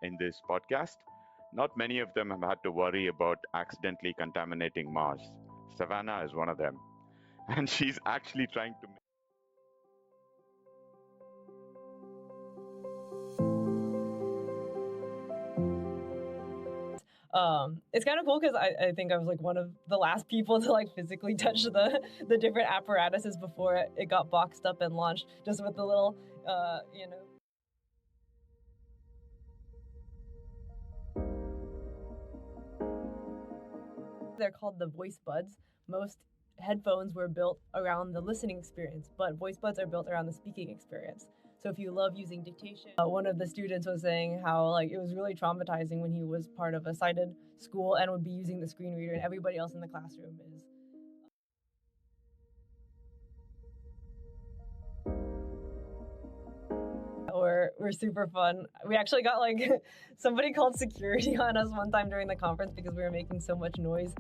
in this podcast. Not many of them have had to worry about accidentally contaminating Mars. Savannah is one of them. And she's actually trying to. It's kind of cool because I think I was like one of the last people to like physically touch the different apparatuses before it got boxed up and launched, just with the little they're called the voice buds. Most headphones were built around the listening experience, but voice buds are built around the speaking experience. So if you love using dictation, one of the students was saying how like it was really traumatizing when he was part of a sighted school and would be using the screen reader, and everybody else in the classroom is. Were super fun. We actually got like somebody called security on us one time during the conference because we were making so much noise.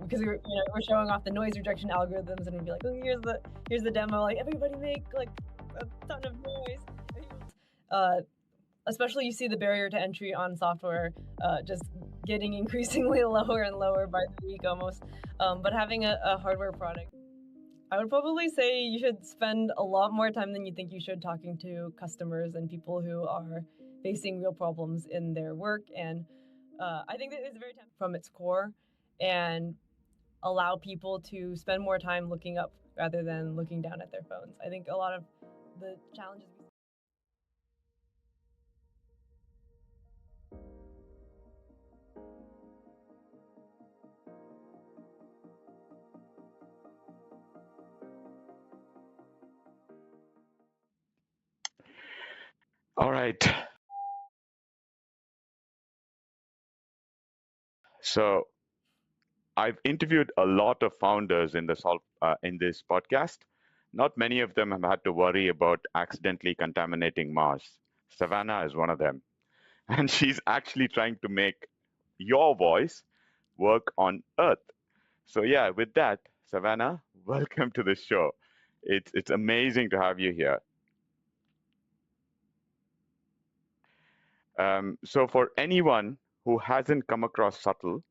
Because we're showing off the noise rejection algorithms, and we'd be like, oh, here's the demo. Like everybody make like a ton of noise. Especially you see the barrier to entry on software just getting increasingly lower and lower by the week almost. But having a hardware product, I would probably say you should spend a lot more time than you think you should talking to customers and people who are facing real problems in their work. And I think that it's very tempting from its core and allow people to spend more time looking up rather than looking down at their phones. I think a lot of the challenges. All right. So I've interviewed a lot of founders in this podcast. Not many of them have had to worry about accidentally contaminating Mars. Savannah is one of them. And she's actually trying to make your voice work on Earth. So yeah, with that, Savannah, welcome to the show. It's amazing to have you here. So for anyone who hasn't come across Subtle,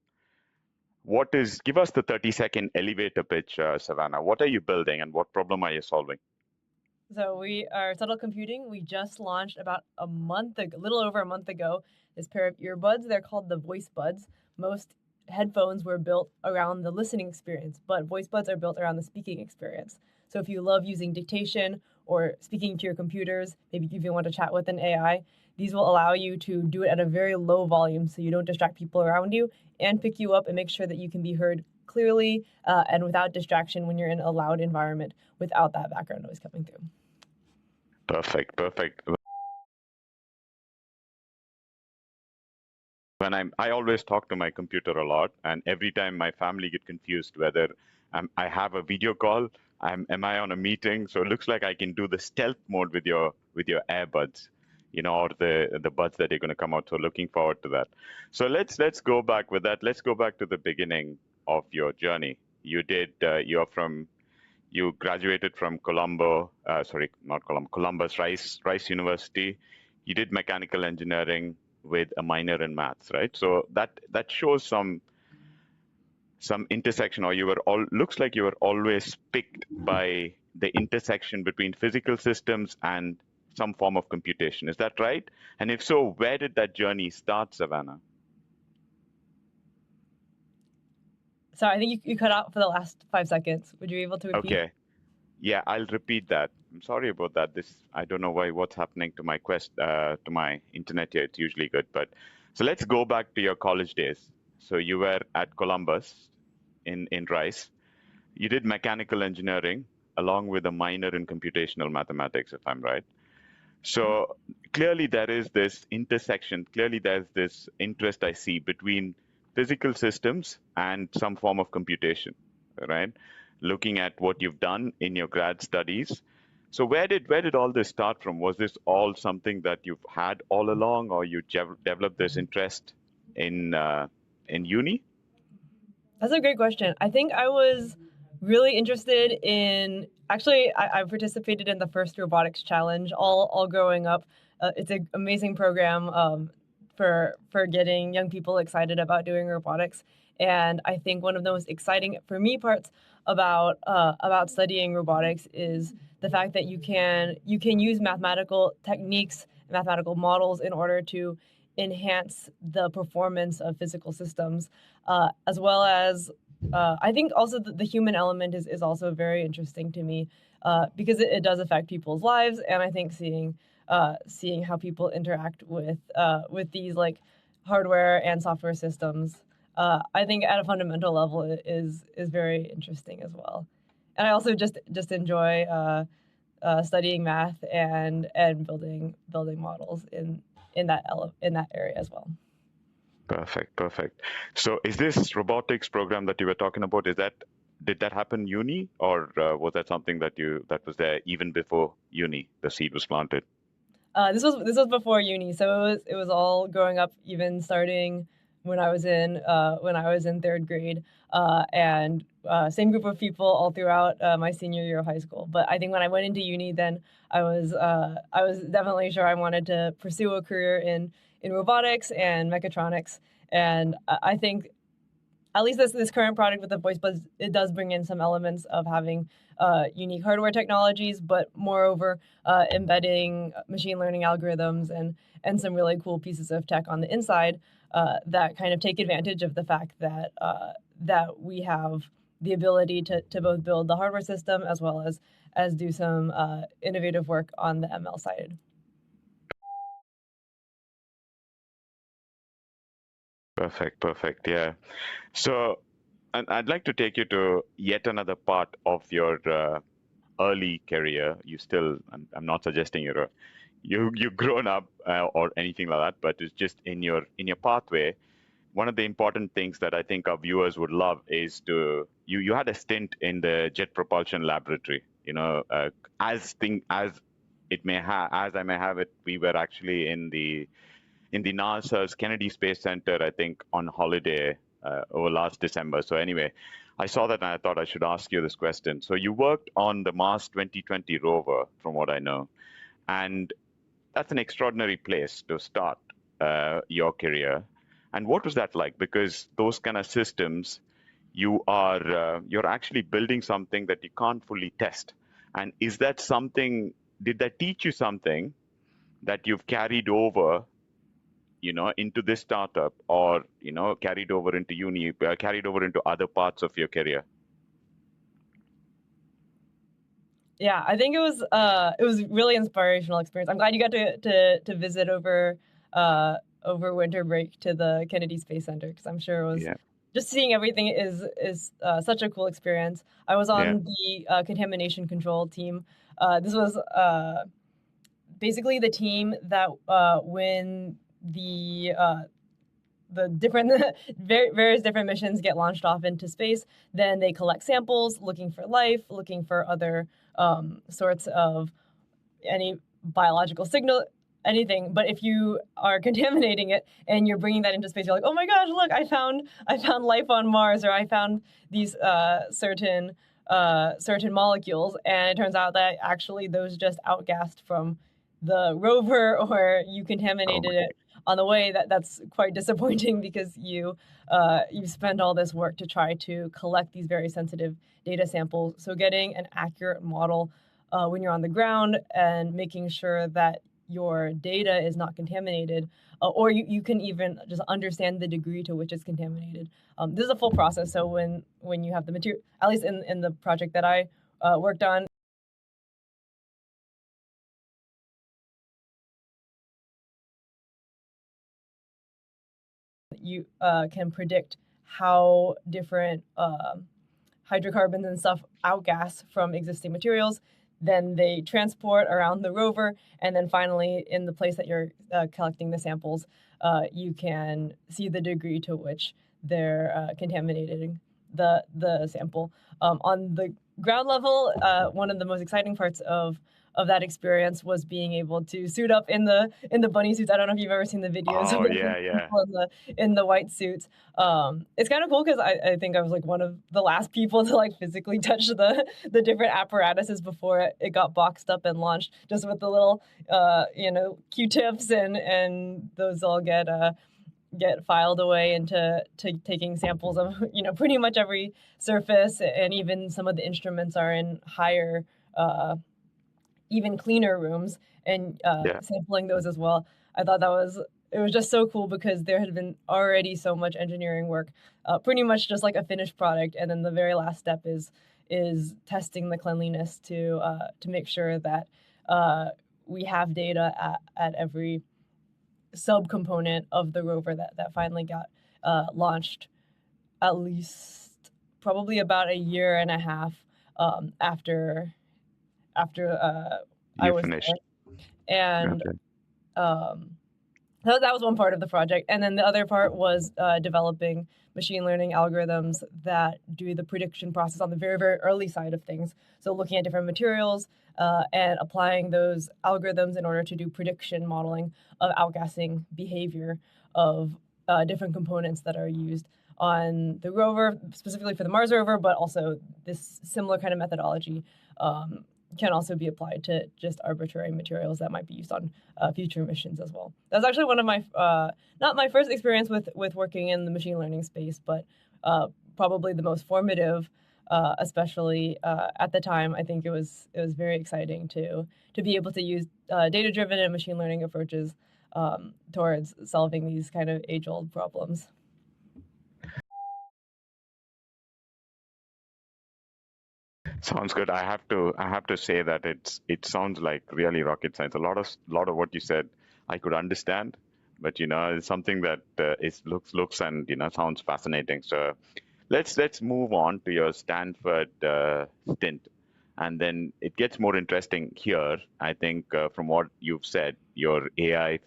give us the 30-second elevator pitch, Savannah. What are you building and what problem are you solving? So we are Subtle Computing. We just launched about a little over a month ago, this pair of earbuds. They're called the voice buds. Most headphones were built around the listening experience, but voice buds are built around the speaking experience. So if you love using dictation or speaking to your computers, maybe if you want to chat with an AI, these will allow you to do it at a very low volume so you don't distract people around you and pick you up and make sure that you can be heard clearly and without distraction when you're in a loud environment without that background noise coming through. Perfect. I always talk to my computer a lot, and every time my family get confused whether I have a video call, am I on a meeting? So it looks like I can do the stealth mode with your AirPods, or the buds that are going to come out. So looking forward to that. So let's go back with that. Let's go back to the beginning of your journey. You graduated from Columbus Rice University. You did mechanical engineering with a minor in maths, right? So that shows some intersection, or looks like you were always picked by the intersection between physical systems and some form of computation. Is that right? And if so, where did that journey start, Savannah? So I think you cut out for the last 5 seconds. Would you be able to repeat? Okay. Yeah, I'll repeat that. I'm sorry about that. I don't know what's happening to my internet here. It's usually good, but so let's go back to your college days. So you were at Columbus in Rice. You did mechanical engineering along with a minor in computational mathematics, if I'm right. So clearly there is this intersection. Clearly there's this interest I see between physical systems and some form of computation, right? Looking at what you've done in your grad studies. So where did all this start from? Was this all something that you've had all along, or you developed this interest in uni? That's a great question. I think I was really interested in, actually, I participated in the first robotics challenge all growing up. It's an amazing program for getting young people excited about doing robotics. And I think one of the most exciting for me parts about studying robotics is the fact that you can use mathematical techniques, mathematical models in order to enhance the performance of physical systems, as well as I think also the human element is also very interesting to me, because it does affect people's lives, and I think seeing how people interact with these like hardware and software systems, I think at a fundamental level is very interesting as well. And I also just enjoy studying math and building models in that area as well. Perfect, perfect. So is this robotics program that you were talking about, did that happen uni, or was that something that was there even before uni, the seed was planted? This was before uni, so it was all growing up, even starting when I was in third grade, and same group of people all throughout my senior year of high school. But I think when I went into uni, then I was definitely sure I wanted to pursue a career in robotics and mechatronics, and I think at least this current product with the voice buds, it does bring in some elements of having unique hardware technologies, but moreover, embedding machine learning algorithms and some really cool pieces of tech on the inside that kind of take advantage of the fact that that we have the ability to both build the hardware system as well as do some innovative work on the ML side. Perfect, perfect. Yeah. So, and I'd like to take you to yet another part of your early career. I'm not suggesting you've grown up or anything like that, but it's just in your pathway. One of the important things that I think our viewers would love is you had a stint in the Jet Propulsion Laboratory. As as I may have it, we were actually in the NASA's Kennedy Space Center, I think, on holiday over last December. So anyway, I saw that and I thought I should ask you this question. So you worked on the Mars 2020 rover, from what I know, and that's an extraordinary place to start your career. And what was that like? Because those kind of systems, you're actually building something that you can't fully test. And is that something? Did that teach you something that you've carried over, into this startup, or carried over into uni, carried over into other parts of your career? Yeah, I think it was really inspirational experience. I'm glad you got to visit over winter break to the Kennedy Space Center, because I'm sure it was Yeah, just seeing everything is such a cool experience. I was yeah. on the contamination control team. This was basically the team that when the different various different missions get launched off into space, then they collect samples looking for life, looking for other sorts of any biological signal, anything. But if you are contaminating it and you're bringing that into space, you're like, oh my gosh, look, I found life on Mars, or I found these certain molecules, and it turns out that actually those just outgassed from the rover, or you Oh my. contaminated it on the way. That's quite disappointing, because you spend all this work to try to collect these very sensitive data samples. So getting an accurate model when you're on the ground and making sure that your data is not contaminated, or you can even just understand the degree to which it's contaminated. This is a full process. So when you have the material, at least in the project that I worked on, you can predict how different hydrocarbons and stuff outgas from existing materials. Then they transport around the rover, and then finally, in the place that you're collecting the samples, you can see the degree to which they're contaminating the sample. On the ground level, one of the most exciting parts of of that experience was being able to suit up in the bunny suits. I don't know if you've ever seen the videos of Oh, the yeah, yeah. people in the white suits. It's kind of cool because I think I was like one of the last people to like physically touch the different apparatuses before it got boxed up and launched, just with the little Q-tips and those all get filed away into taking samples of pretty much every surface, and even some of the instruments are in higher even cleaner rooms and Yeah. sampling those as well. I thought it was just so cool because there had been already so much engineering work, pretty much just like a finished product, and then the very last step is testing the cleanliness to make sure that we have data at every subcomponent of the rover that finally got launched, at least probably about a year and a half after I You was finished. there. And Okay. that was one part of the project. And then the other part was developing machine learning algorithms that do the prediction process on the very, very early side of things. So looking at different materials and applying those algorithms in order to do prediction modeling of outgassing behavior of different components that are used on the rover, specifically for the Mars rover, but also this similar kind of methodology can also be applied to just arbitrary materials that might be used on future missions as well. That was actually one of my, not my first experience with working in the machine learning space, but probably the most formative, especially at the time. I think it was very exciting to be able to use data-driven and machine learning approaches towards solving these kind of age-old problems. Sounds good. I have to say that it sounds like really rocket science. A lot of what you said I could understand, but it's something that is looks and sounds fascinating. So let's move on to your Stanford stint, and then it gets more interesting here. I think from what you've said, your AI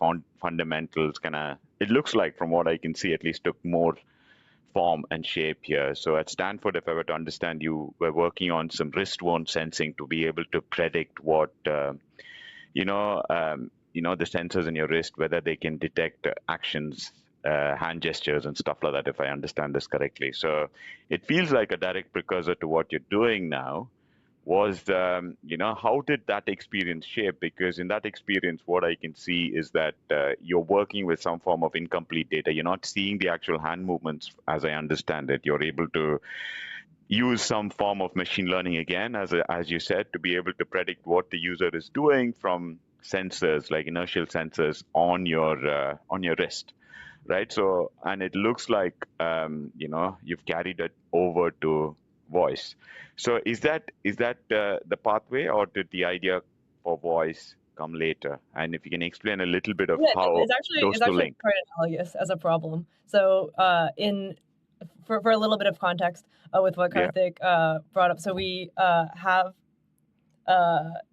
fundamentals kind of, it looks like from what I can see at least, took more form and shape here. So at Stanford, if I were to understand, you were working on some wrist-worn sensing to be able to predict what the sensors in your wrist, whether they can detect actions, hand gestures, and stuff like that. If I understand this correctly, so it feels like a direct precursor to what you're doing now. Was how did that experience shape? Because in that experience, what I can see is that you're working with some form of incomplete data. You're not seeing the actual hand movements, as I understand it. You're able to use some form of machine learning again, as you said, to be able to predict what the user is doing from sensors like inertial sensors on your wrist, right? So, and it looks like you've carried it over to voice. So is that the pathway, or did the idea for voice come later? And if you can explain a little bit of Yeah, how those it's two actually link. quite analogous as a problem. So in for a little bit of context with what Yeah. Karthik brought up, so we have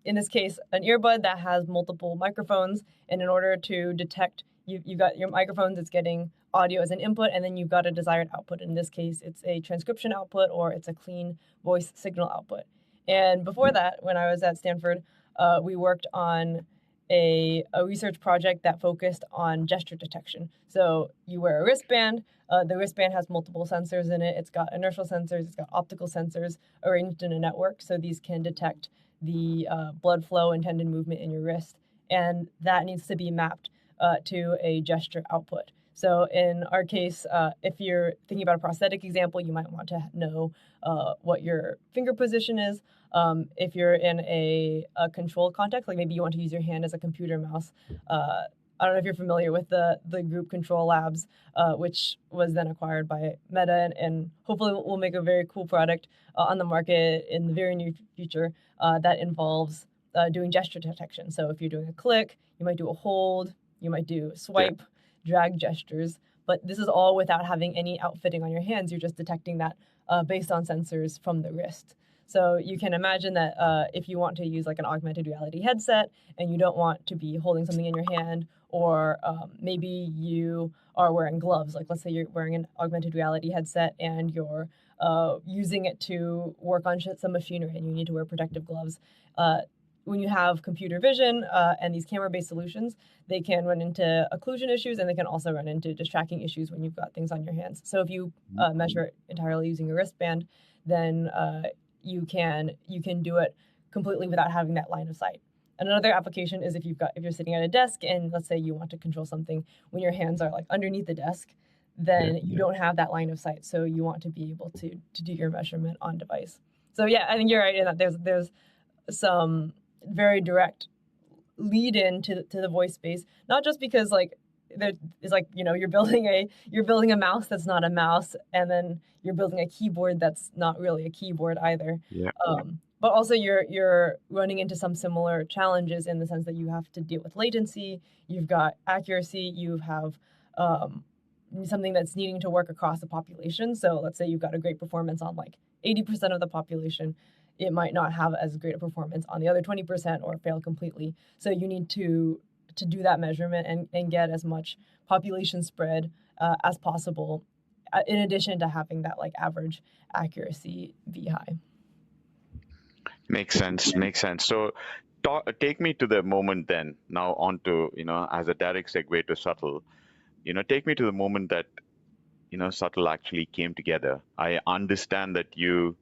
in this case an earbud that has multiple microphones, and in order to detect, you've got your microphones, it's getting audio as an input, and then you've got a desired output. In this case, it's a transcription output or it's a clean voice signal output. And before that, when I was at Stanford, we worked on a research project that focused on gesture detection. So you wear a wristband. The wristband has multiple sensors in it. It's got inertial sensors. It's got optical sensors arranged in a network. So these can detect the blood flow and tendon movement in your wrist. And that needs to be mapped to a gesture output. So in our case, if you're thinking about a prosthetic example, you might want to know what your finger position is. If you're in a control context, like maybe you want to use your hand as a computer mouse. I don't know if you're familiar with the group Control Labs, which was then acquired by Meta, and hopefully will make a very cool product on the market in the very near future that involves doing gesture detection. So if you're doing a click, you might do a hold, you might do swipe, drag gestures, but this is all without having any outfitting on your hands. You're just detecting that based on sensors from the wrist. So you can imagine that if you want to use like an augmented reality headset and you don't want to be holding something in your hand, or maybe you are wearing gloves, like let's say you're wearing an augmented reality headset and you're using it to work on some machinery and you need to wear protective gloves. when you have computer vision and these camera-based solutions, they can run into occlusion issues, and they can also run into just tracking issues when you've got things on your hands. So if you measure it entirely using a wristband, then you can do it completely without having that line of sight. Another application is if you're sitting at a desk and let's say you want to control something when your hands are like underneath the desk, then you don't have that line of sight. So you want to be able to do your measurement on device. So yeah, I think you're right in that there's some very direct lead in to the voice space, not just because like there is like, you're building a mouse that's not a mouse, and then you're building a keyboard that's not really a keyboard either. Yeah. But also you're running into some similar challenges in the sense that you have to deal with latency, you've got accuracy, you have something that's needing to work across the population. So let's say you've got a great performance on like 80% of the population, it might not have as great a performance on the other 20% or fail completely. So you need to do that measurement and get as much population spread as possible, in addition to having that like average accuracy be high. Makes sense. So take me to the moment then, now on to, as a direct segue to Subtle, take me to the moment that, Subtle actually came together. I understand that you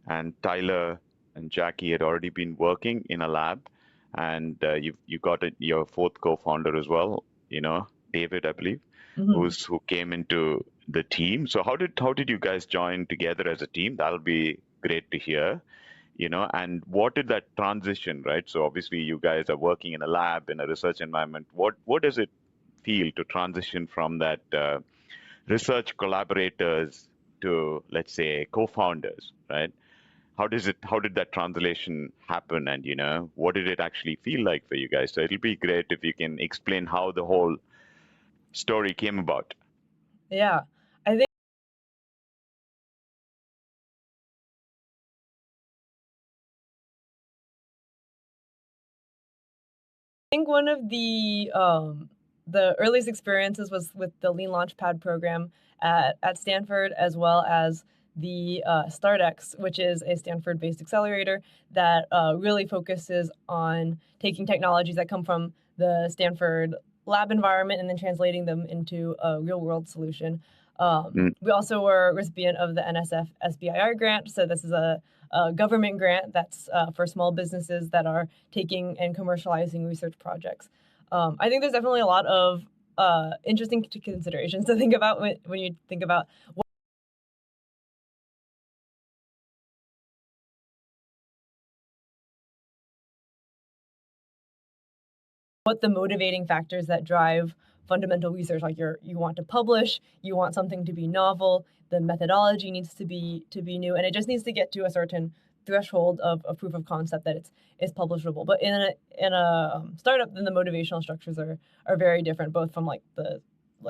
and Tyler and Jackie had already been working in a lab, and you got your fourth co-founder as well, David, I believe, who came into the team. So how did you guys join together as a team? That'll be great to hear. And what did that transition, right? So obviously you guys are working in a lab, in a research environment. What does it feel to transition from that research collaborators to, let's say, co-founders, right? How did that translation happen, and what did it actually feel like for you guys? So it'll be great if you can explain how the whole story came about. Yeah, I think one of the earliest experiences was with the Lean Launchpad program at Stanford, as well as the StartX, which is a Stanford-based accelerator that really focuses on taking technologies that come from the Stanford lab environment and then translating them into a real-world solution. We also were a recipient of the NSF SBIR grant, so this is a government grant that's for small businesses that are taking and commercializing research projects. I think there's definitely a lot of interesting considerations to think about when you think about what the motivating factors that drive fundamental research, like you want to publish, you want something to be novel, the methodology needs to be new, and it just needs to get to a certain threshold of proof of concept that it's publishable. But in a startup, then the motivational structures are very different, both from like the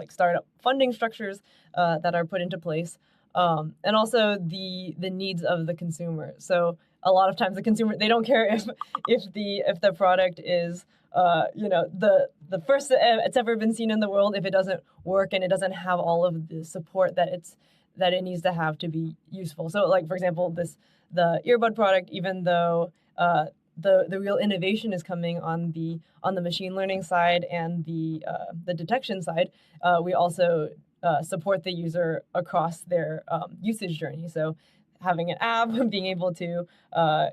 startup funding structures that are put into place, and also the needs of the consumer. So a lot of times the consumer, they don't care if the product is the first it's ever been seen in the world, if it doesn't work and it doesn't have all of the support that it needs to have to be useful. So like, for example, the earbud product, even though the real innovation is coming on the machine learning side and the detection side, we also support the user across their usage journey. So having an app, being able to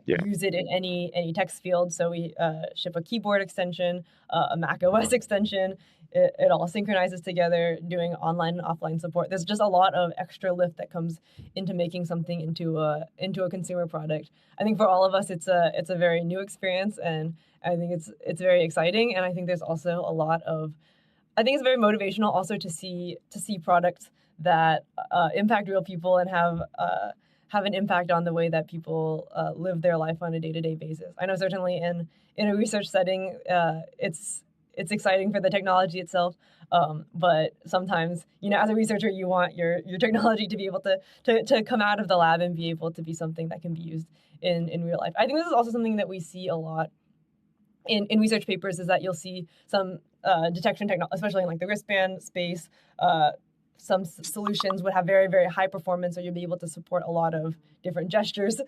use it in any text field. So we ship a keyboard extension, a Mac OS extension. It all synchronizes together, doing online and offline support. There's just a lot of extra lift that comes into making something into a consumer product. I think for all of us, it's a very new experience, and I think it's very exciting. And I think there's also a lot of, I think it's very motivational also to see products that impact real people and have an impact on the way that people live their life on a day-to-day basis. I know certainly in a research setting, it's exciting for the technology itself, but sometimes, as a researcher, you want your technology to be able to come out of the lab and be able to be something that can be used in real life. I think this is also something that we see a lot in research papers, is that you'll see some detection technology, especially in like the wristband space, some solutions would have very, very high performance, or you'll be able to support a lot of different gestures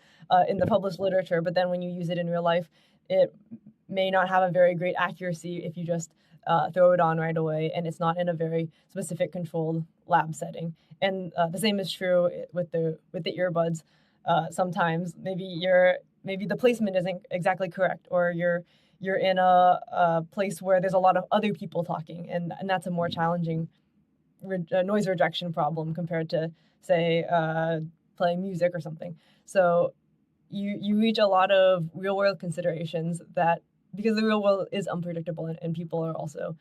in the published literature. But then when you use it in real life, it may not have a very great accuracy if you just throw it on right away, and it's not in a very specific controlled lab setting. And the same is true with the earbuds. Sometimes maybe the placement isn't exactly correct, or you're in a place where there's a lot of other people talking, and that's a more challenging noise rejection problem compared to, say, playing music or something. So you reach a lot of real world considerations that, because the real world is unpredictable, and people are also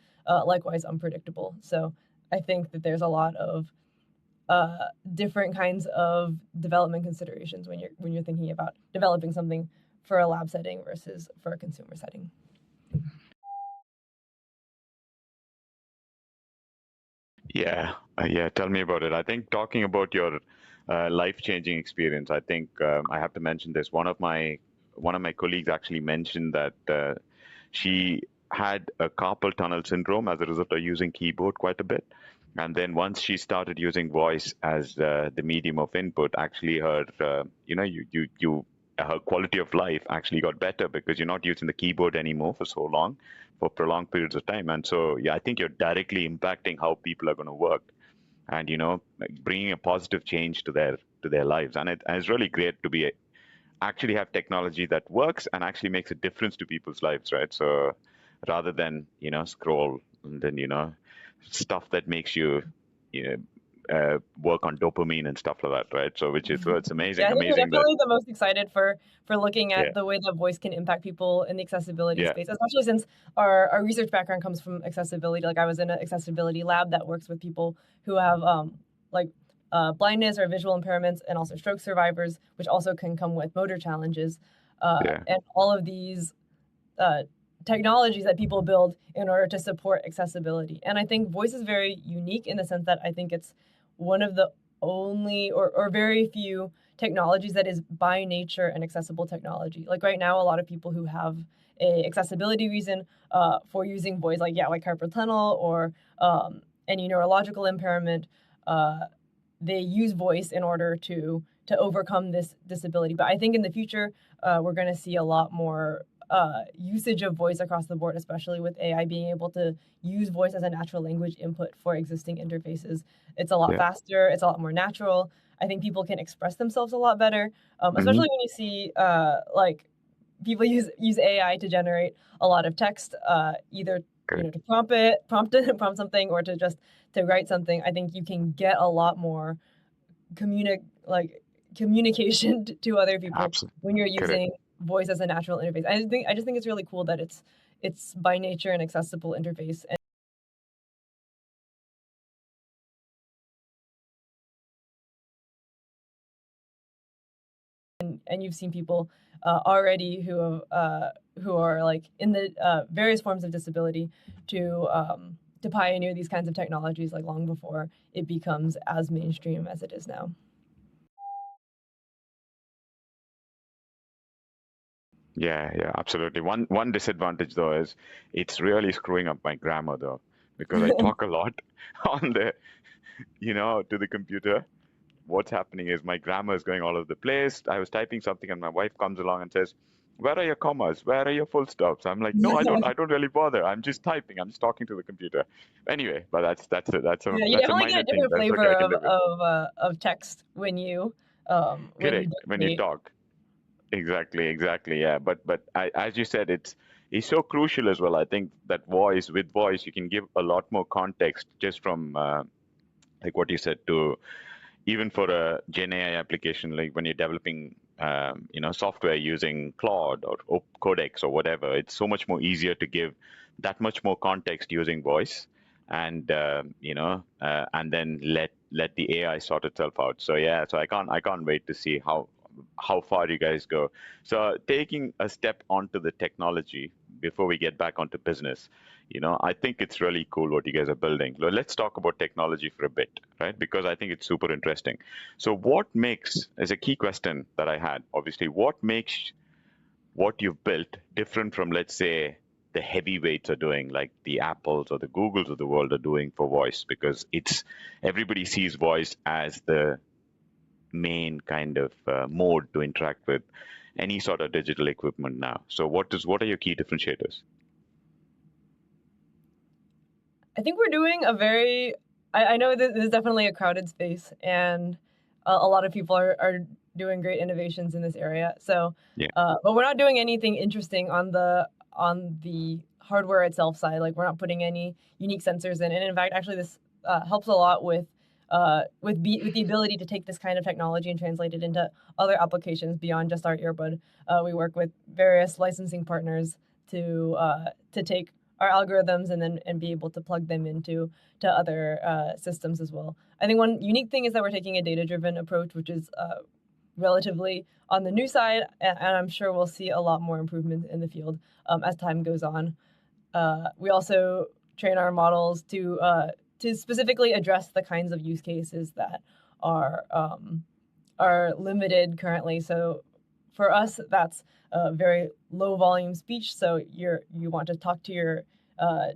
likewise unpredictable. So I think that there's a lot of different kinds of development considerations when you're thinking about developing something for a lab setting versus for a consumer setting. Yeah, tell me about it. I think talking about your life-changing experience, I think I have to mention this. One of my colleagues actually mentioned that she had a carpal tunnel syndrome as a result of using keyboard quite a bit. And then once she started using voice as the medium of input, actually her, her quality of life actually got better because you're not using the keyboard anymore for so long, for prolonged periods of time. And so, yeah, I think you're directly impacting how people are going to work, and bringing a positive change to their lives. And it's really great to be actually have technology that works and actually makes a difference to people's lives, right? So rather than scroll and then stuff that makes you work on dopamine and stuff like that, right? So it's amazing, Yeah, I think we're amazing that definitely the most excited for looking yeah, at the way that voice can impact people in the accessibility yeah, space, especially since our research background comes from accessibility. Like, I was in an accessibility lab that works with people who have blindness or visual impairments, and also stroke survivors, which also can come with motor challenges. yeah. And all of these technologies that people build in order to support accessibility. And I think voice is very unique in the sense that I think it's one of the only or very few technologies that is by nature an accessible technology. Like right now, a lot of people who have a accessibility reason for using voice, like carpal tunnel or any neurological impairment, they use voice in order to overcome this disability. But I think in the future, we're going to see a lot more usage of voice across the board, especially with AI being able to use voice as a natural language input for existing interfaces. It's a lot Yeah. faster. It's a lot more natural. I think people can express themselves a lot better, Mm-hmm. especially when you see people use AI to generate a lot of text, either to prompt something, or to just to write something. I think you can get a lot more communication to other people Absolutely. when you're Correct. using voice as a natural interface. I just think it's really cool that it's by nature an accessible interface. And you've seen people already who are like in the various forms of disability to pioneer these kinds of technologies, like long before it becomes as mainstream as it is now. Yeah, absolutely. One disadvantage though is it's really screwing up my grammar though, because I talk a lot on to the computer. What's happening is my grammar is going all over the place. I was typing something and my wife comes along and says, "Where are your commas? Where are your full stops?" I'm like, "No, I don't. I don't really bother. I'm just typing. I'm just talking to the computer." Anyway, but that's it. That's Yeah, you a definitely get minor a thing. different That's okay. flavor I can live with. of text when you Correct. When you dictate. talk. Exactly. Yeah, but as you said, it's so crucial as well. I think that with voice, you can give a lot more context just from like what you said to even for a Gen AI application, like when you're developing software using Claude or Codex or whatever. It's so much more easier to give that much more context using voice, and and then let the AI sort itself out. So yeah, so I can't wait to see how far you guys go. So taking a step onto the technology before we get back onto business, I think it's really cool what you guys are building. Let's talk about technology for a bit, right? Because I think it's super interesting. So what makes, is a key question that I had, obviously, what makes what you've built different from, let's say, the heavyweights are doing, like the Apples or the Googles of the world are doing for voice, because it's everybody sees voice as the main kind of mode to interact with any sort of digital equipment now. So what are your key differentiators? I think we're doing a very. I know that this is definitely a crowded space, and a lot of people are doing great innovations in this area. So, Yeah, but we're not doing anything interesting on the hardware itself side. Like we're not putting any unique sensors in. And in fact, actually, this helps a lot with with the ability to take this kind of technology and translate it into other applications beyond just our earbud. We work with various licensing partners to take our algorithms and be able to plug them into other systems as well. I think one unique thing is that we're taking a data-driven approach, which is relatively on the new side, and I'm sure we'll see a lot more improvement in the field as time goes on. We also train our models to specifically address the kinds of use cases that are limited currently. So for us, that's very low volume speech. So you want to talk to your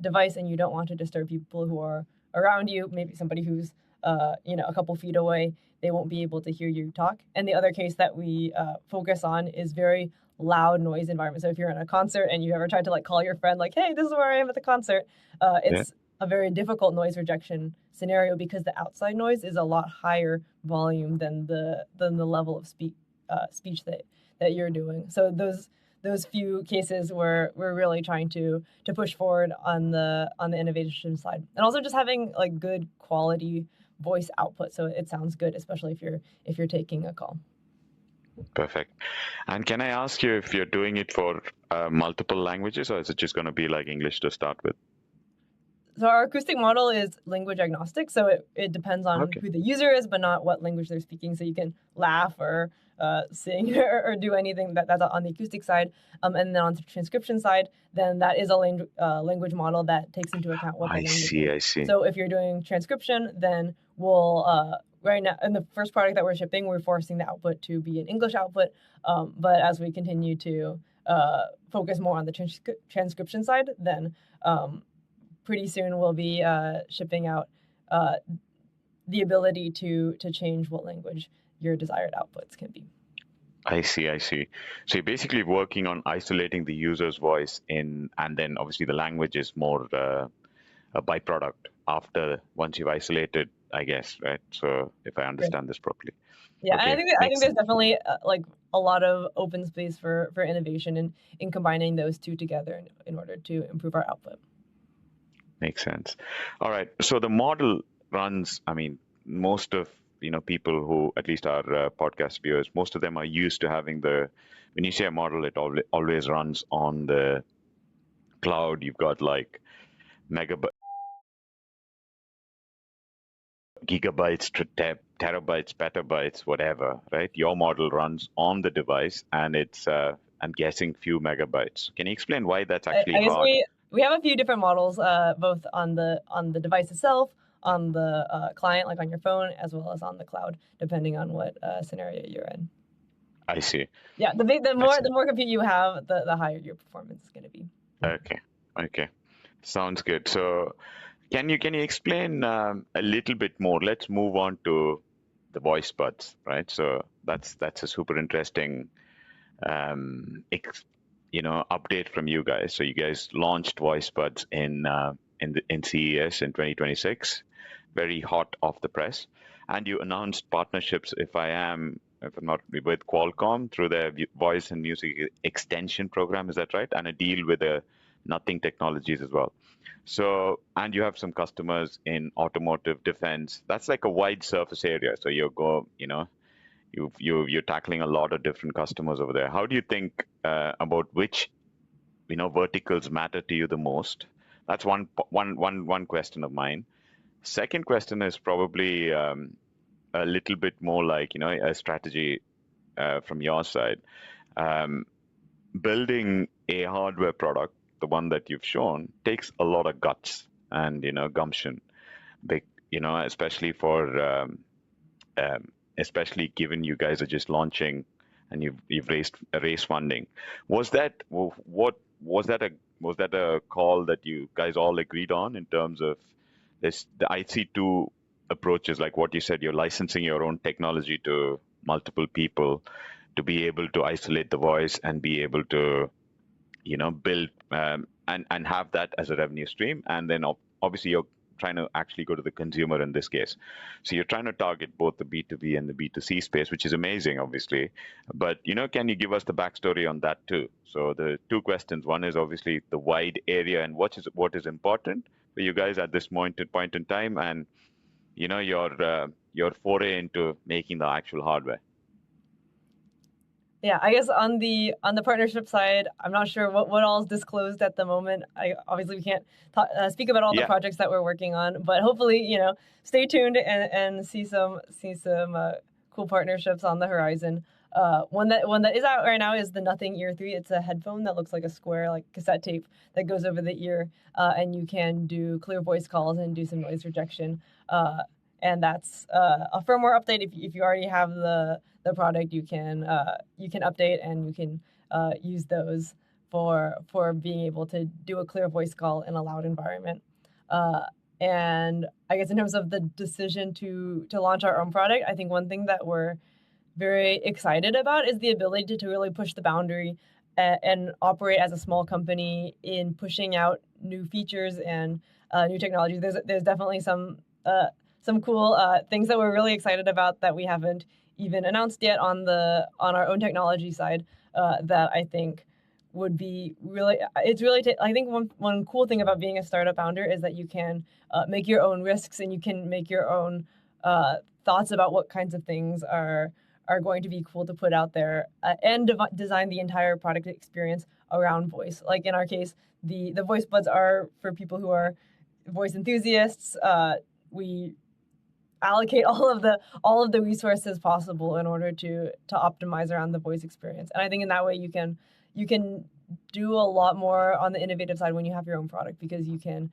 device and you don't want to disturb people who are around you. Maybe somebody who's a couple feet away, they won't be able to hear you talk. And the other case that we focus on is very loud noise environment. So if you're in a concert and you ever tried to like call your friend like, hey, this is where I am at the concert, yeah, it's a very difficult noise rejection scenario because the outside noise is a lot higher volume than the level of speech that you're doing. So those few cases we're really trying to push forward on the innovation side, and also just having like good quality voice output so it sounds good, especially if you're taking a call. perfect. And can I ask you if you're doing it for multiple languages, or is it just going to be like English to start with? So our acoustic model is language agnostic, so it depends on Okay. who the user is, but not what language they're speaking. So you can laugh or sing or do anything that's on the acoustic side. And then on the transcription side, then that is a language model that takes into account what the I language see, is. I see. So if you're doing transcription, then we'll right now in the first product that we're shipping, we're forcing the output to be an English output. But as we continue to focus more on the transcription side, then pretty soon we'll be shipping out the ability to change what language your desired outputs can be. I see, I see. So you're basically working on isolating the user's voice and then obviously the language is more a byproduct after once you've isolated, I guess, right? So if I Right. understand this properly. Yeah, and Okay, I think makes there's sense. definitely like a lot of open space for innovation in combining those two together in order to improve our output. Makes sense. All right. So the model runs, I mean, most of, people who at least are podcast viewers, most of them are used to having when you say a model, it always runs on the cloud. You've got like megabytes, gigabytes, terabytes, petabytes, whatever, right? Your model runs on the device and it's, I'm guessing, few megabytes. Can you explain why that's actually I guess hard? we have a few different models, both on the device itself, on the client, like on your phone, as well as on the cloud, depending on what scenario you're in. I see. Yeah, I see. the more compute you have, the higher your performance is going to be. Okay. Okay. Sounds good. So can you explain a little bit more? Let's move on to the voice buds, right? So that's a super interesting update from you guys. So you guys launched voice buds in CES in 2026, very hot off the press, and you announced partnerships. If I'm not, with Qualcomm through their voice and music extension program, is that right? And a deal with Nothing Technologies as well. So, and you have some customers in automotive, defense. That's like a wide surface area. So you're tackling a lot of different customers over there. How do you think about which verticals matter to you the most? That's one question of mine. Second question is probably a little bit more like a strategy from your side. Um, Building a hardware product, the one that you've shown, takes a lot of guts and gumption. Big, especially for especially given you guys are just launching and you've raised funding. Was that what was that Was that a call that you guys all agreed on in terms of this? I see two approaches, like what you said, you're licensing your own technology to multiple people to be able to isolate the voice and be able to, build and have that as a revenue stream. And then obviously you're trying to actually go to the consumer in this case. So you're trying to target both the B2B and the B2C space, which is amazing, obviously. But, can you give us the backstory on that too? So the two questions. One is obviously the wide area and what is important for you guys at this point in time, and your foray into making the actual hardware. Yeah, I guess on the partnership side, I'm not sure what all is disclosed at the moment. Obviously we can't speak about all the projects that we're working on, but hopefully stay tuned and see some cool partnerships on the horizon. One that is out right now is the Nothing Ear 3. It's a headphone that looks like a square, like cassette tape that goes over the ear, and you can do clear voice calls and do some noise rejection. And that's a firmware update. If you already have the product, you can update and you can use those for being able to do a clear voice call in a loud environment. And I guess in terms of the decision to launch our own product, I think one thing that we're very excited about is the ability to really push the boundary and operate as a small company in pushing out new features and new technologies. There's definitely some cool things that we're really excited about that we haven't even announced yet on our own technology side that I think would be really, I think one cool thing about being a startup founder is that you can make your own risks and you can make your own thoughts about what kinds of things are going to be cool to put out there and design the entire product experience around voice. Like in our case, the voice buds are for people who are voice enthusiasts. We allocate all of the resources possible in order to optimize around the voice experience. And I think in that way you can do a lot more on the innovative side when you have your own product, because you can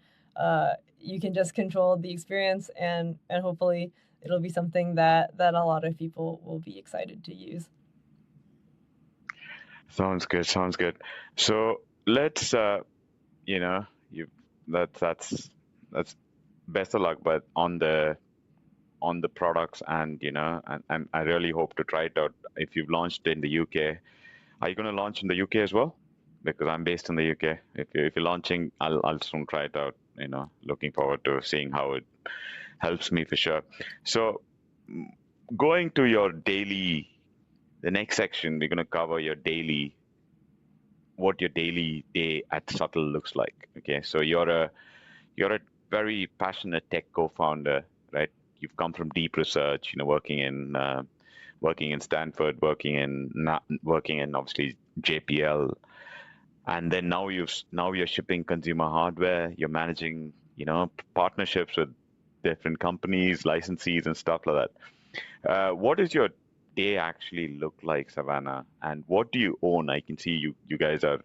just control the experience and hopefully it'll be something that a lot of people will be excited to use. Sounds good. So let's that's best of luck, but on the products and and I really hope to try it out. If you've launched in the UK, are you going to launch in the UK as well? Because I'm based in the UK. If you're launching, I'll soon try it out. Looking forward to seeing how it helps me for sure. So going to the next section, we're going to cover what your daily day at Subtle looks like. Okay, so you're a very passionate tech co-founder, right? You've come from deep research, working in Stanford, working in obviously JPL, and then now you're shipping consumer hardware. You're managing, partnerships with different companies, licensees, and stuff like that. What does your day actually look like, Savannah? And what do you own? I can see you guys are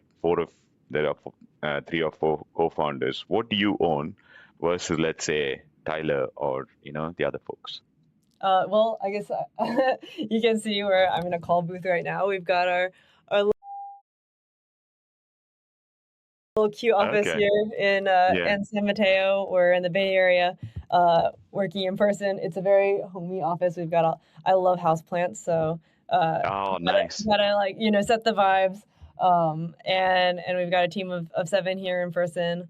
there are 3 or 4 co-founders. What do you own versus, let's say, Tyler or the other folks? Well, I guess you can see where I'm in a call booth right now. We've got our little cute office here in San Mateo. We're in the Bay Area, working in person. It's a very homey office. I love houseplants, so nice. Gotta set the vibes. And we've got a team of 7 here in person.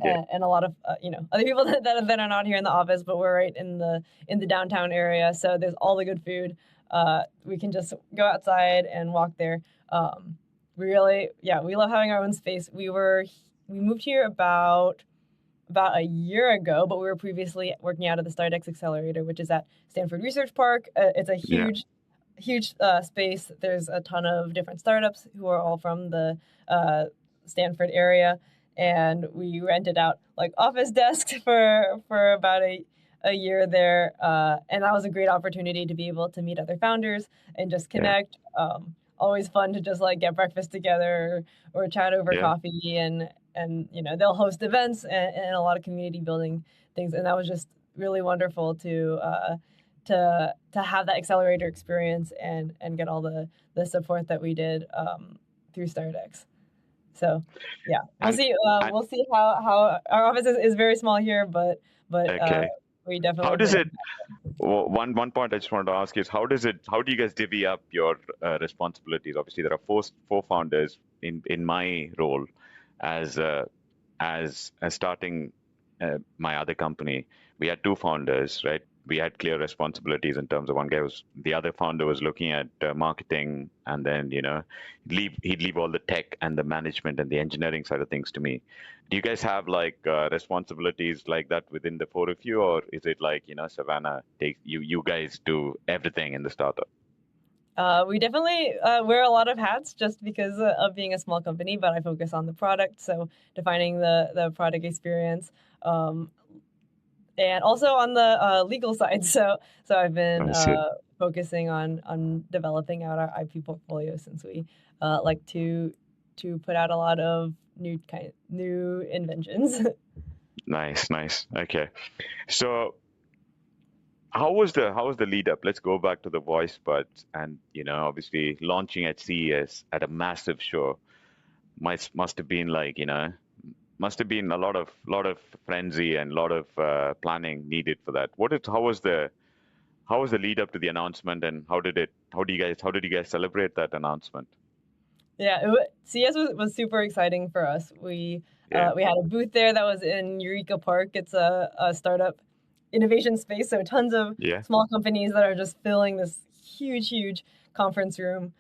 And a lot of other people that are not here in the office, but we're right in the downtown area, so there's all the good food. We can just go outside and walk there. We love having our own space. We moved here about a year ago, but we were previously working out of the StartX Accelerator, which is at Stanford Research Park. It's a huge space. There's a ton of different startups who are all from the Stanford area, and we rented out office desks for about a year there, and that was a great opportunity to be able to meet other founders and just connect. Always fun to just get breakfast together or chat over coffee, and they'll host events and a lot of community building things, and that was just really wonderful to have that accelerator experience and get all the support that we did through StartX. So yeah, we'll And see. and We'll see how our office is very small here, but okay, we how definitely does believe. it? One point I just wanted to ask is how do you guys divvy up your responsibilities? Obviously, there are four founders in my role as starting my other company. We had two founders, right? We had clear responsibilities in terms of the other founder was looking at marketing, and then he'd leave all the tech and the management and the engineering side of things to me. Do you guys have like responsibilities like that within the four of you, or is it like Savannah takes you guys do everything in the startup? We definitely wear a lot of hats just because of being a small company, but I focus on the product, so defining the product experience, um, and also on the legal side. So I've been I see. focusing on developing out our IP portfolio since we like to put out a lot of new inventions. Nice, nice. Okay, so how was the lead up? Let's go back to the voice buds, and obviously launching at CES at a massive show must have been like must have been a lot of frenzy and a lot of planning needed for that. How was the lead up to the announcement, and how did you guys celebrate that announcement? Yeah, CS was super exciting for us. Yeah, We had a booth there that was in Eureka Park. It's a startup innovation space, so tons of yeah, small companies that are just filling this huge conference room,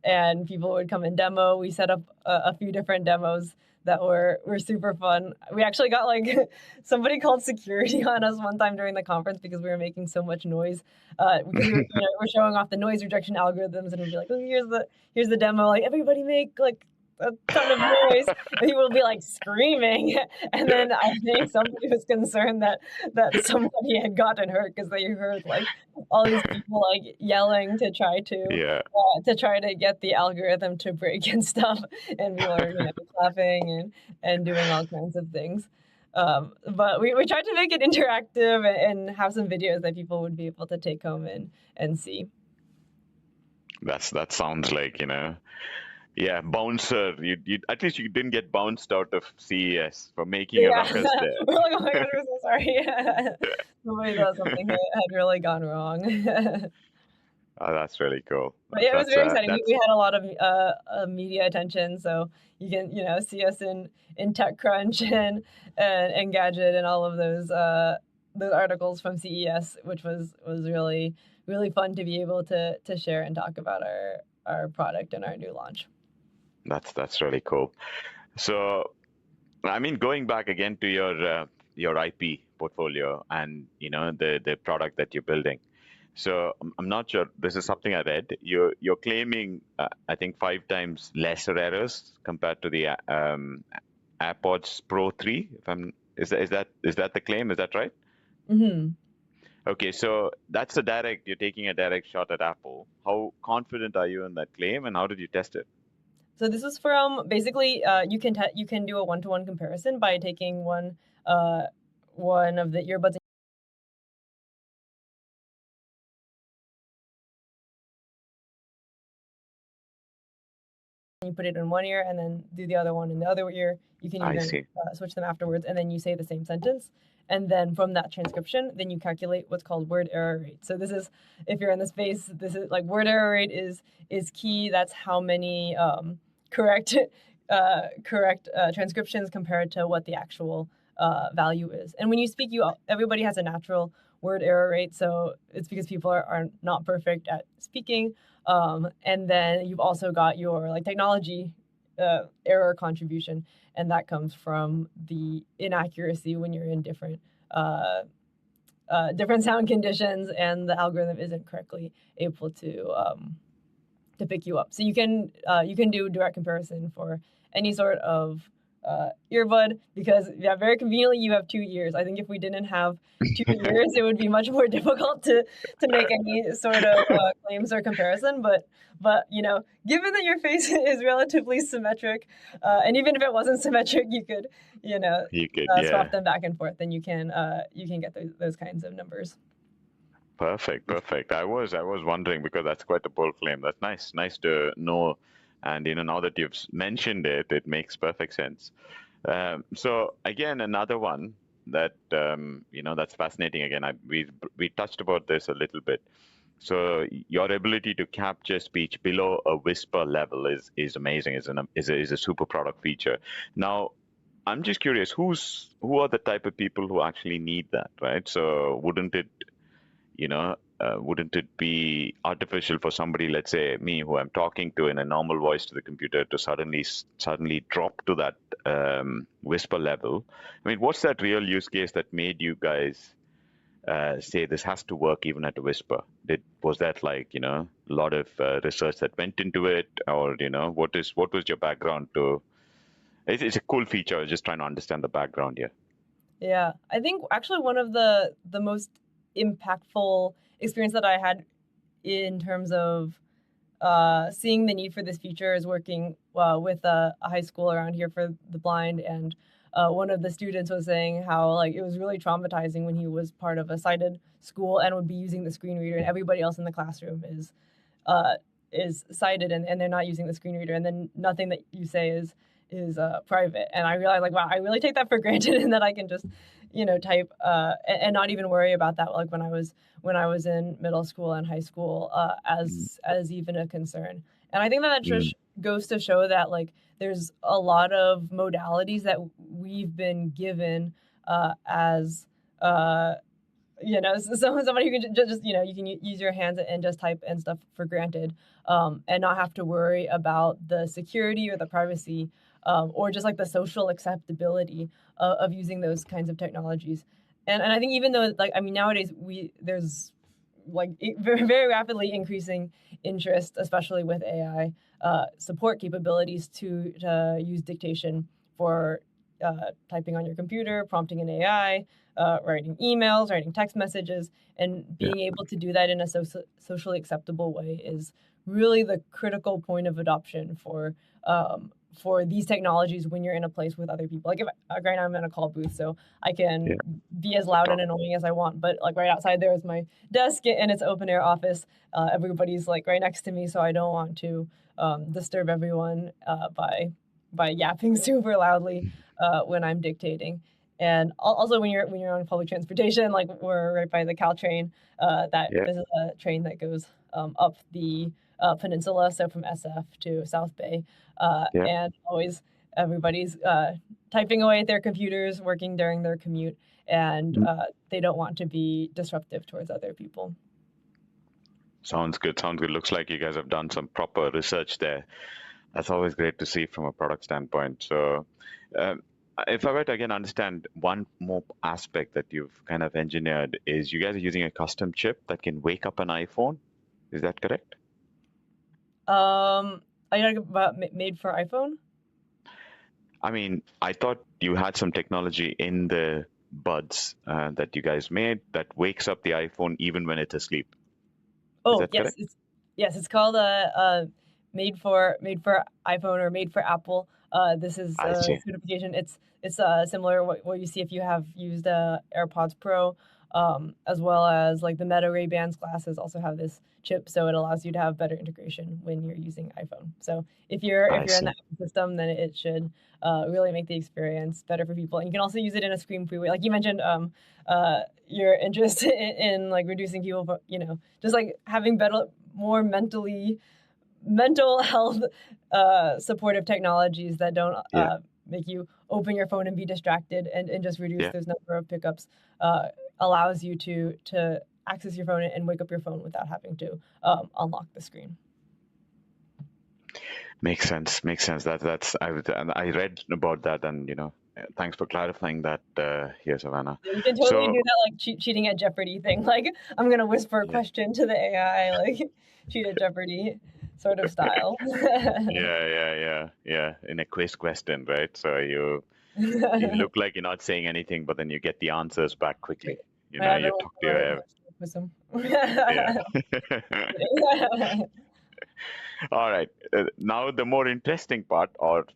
and people would come and demo. We set up a few different demos that were super fun. We actually got like somebody called security on us one time during the conference because we were making so much noise. Because we're showing off the noise rejection algorithms, and we'd be like, oh, here's the demo. Like everybody make like a ton of noise. And people would be like screaming, and then I think somebody was concerned that somebody had gotten hurt because they heard like all these people like yelling yeah. to try to get the algorithm to break and stuff, and people are clapping and doing all kinds of things. But we tried to make it interactive and have some videos that people would be able to take home and see. That sounds like yeah, bouncer. You at least you didn't get bounced out of CES for making a Yeah, ruckus there. we're like, oh my gosh, we're so sorry. Somebody thought something had really gone wrong. Oh, that's really cool. But yeah, it was That's very exciting. We that's had a lot of media attention, so you can see us in TechCrunch and Gadget and all of those articles from CES, which was really fun to be able to share and talk about our product and our new launch. that's really cool. So, I mean, going back again to your IP portfolio and the product that you're building. So I'm not sure. This is something I read. You're claiming I think 5 times lesser errors compared to the AirPods Pro 3. If I'm is that the claim? Is that right? Hmm. Okay, so you're taking a direct shot at Apple. How confident are you in that claim, and how did you test it? So this is from basically you can do a one-to-one comparison by taking one of the earbuds. You put it in one ear and then do the other one in the other ear. You can I even see. switch them afterwards, and then you say the same sentence. And then from that transcription, then you calculate what's called word error rate. So this is, if you're in the space, this is like word error rate is key. That's how many correct transcriptions compared to what the actual value is. And when you speak, everybody has a natural word error rate. So it's because people are not perfect at speaking. And then you've also got your like technology error contribution, and that comes from the inaccuracy when you're in different sound conditions, and the algorithm isn't correctly able to pick you up. So you can do direct comparison for any sort of earbud because very conveniently you have two ears. I think if we didn't have two ears, it would be much more difficult to make any sort of claims or comparison. But given that your face is relatively symmetric, and even if it wasn't symmetric, you could You could, swap yeah. them back and forth, then you can get those kinds of numbers. Perfect, perfect. I was wondering because that's quite a bold claim. That's nice to know And now that you've mentioned it, it makes perfect sense. So again, another one that that's fascinating. Again, we touched about this a little bit. So your ability to capture speech below a whisper level is amazing. Is a super product feature. Now, I'm just curious, who are the type of people who actually need that, right? So wouldn't it be artificial for somebody, let's say me, who I'm talking to in a normal voice to the computer, to suddenly drop to that whisper level? I mean, what's that real use case that made you guys say this has to work even at a whisper? Was that like a lot of research that went into it, or what was your background to? It's a cool feature. I was just trying to understand the background here. Yeah, I think actually one of the most impactful experience that I had in terms of seeing the need for this feature is working with a high school around here for the blind, and one of the students was saying how like it was really traumatizing when he was part of a sighted school and would be using the screen reader, and everybody else in the classroom is sighted, and they're not using the screen reader, and then nothing that you say is private. And I realized like, wow, I really take that for granted, and that I can just type and not even worry about that, like when I was in middle school and high school, as even a concern. And I think that just goes to show that like there's a lot of modalities that we've been given as somebody who can just you can use your hands and just type and stuff for granted, and not have to worry about the security or the privacy, or just like the social acceptability of using those kinds of technologies. And I think even though like I mean nowadays there's like very, very rapidly increasing interest, especially with AI support capabilities, to use dictation for typing on your computer, prompting an AI, writing emails, writing text messages, and being able to do that in a socially acceptable way is really the critical point of adoption for these technologies when you're in a place with other people. Like if right now I'm in a call booth, so I can be as loud and annoying as I want, but like right outside there is my desk and it's open air office. Everybody's like right next to me, so I don't want to disturb everyone by yapping super loudly when I'm dictating. And also when you're on public transportation, like we're right by the Caltrain, this is a train that goes up the peninsula, so from SF to South Bay, and always everybody's typing away at their computers, working during their commute, and they don't want to be disruptive towards other people. Sounds good. Looks like you guys have done some proper research there. That's always great to see from a product standpoint. So, if I were to again understand one more aspect that you've kind of engineered, is you guys are using a custom chip that can wake up an iPhone. Is that correct? Are you talking about made for iPhone? I mean, I thought you had some technology in the buds that you guys made that wakes up the iPhone even when it's asleep. Oh, Is that correct? It's called made for iPhone or made for Apple. This is I see. certification. It's similar what you see if you have used AirPods Pro, as well as like the Meta Ray-Bans glasses also have this chip, so it allows you to have better integration when you're using iPhone. So if you're in that ecosystem, then it should really make the experience better for people. And you can also use it in a screen-free way, like you mentioned. Your interest in like reducing people, just like having more mental health supportive technologies that don't make you open your phone and be distracted, and just reduce those number of pickups, allows you to access your phone and wake up your phone without having to unlock the screen. Makes sense. I read about that, and thanks for clarifying that here, Savannah. You can totally do that like cheating at Jeopardy thing. Like I'm gonna whisper a question to the AI, like cheat at Jeopardy sort of style. Yeah. In a quiz question, right? So you look like you're not saying anything, but then you get the answers back quickly. You talk to your All right. Now the more interesting part, or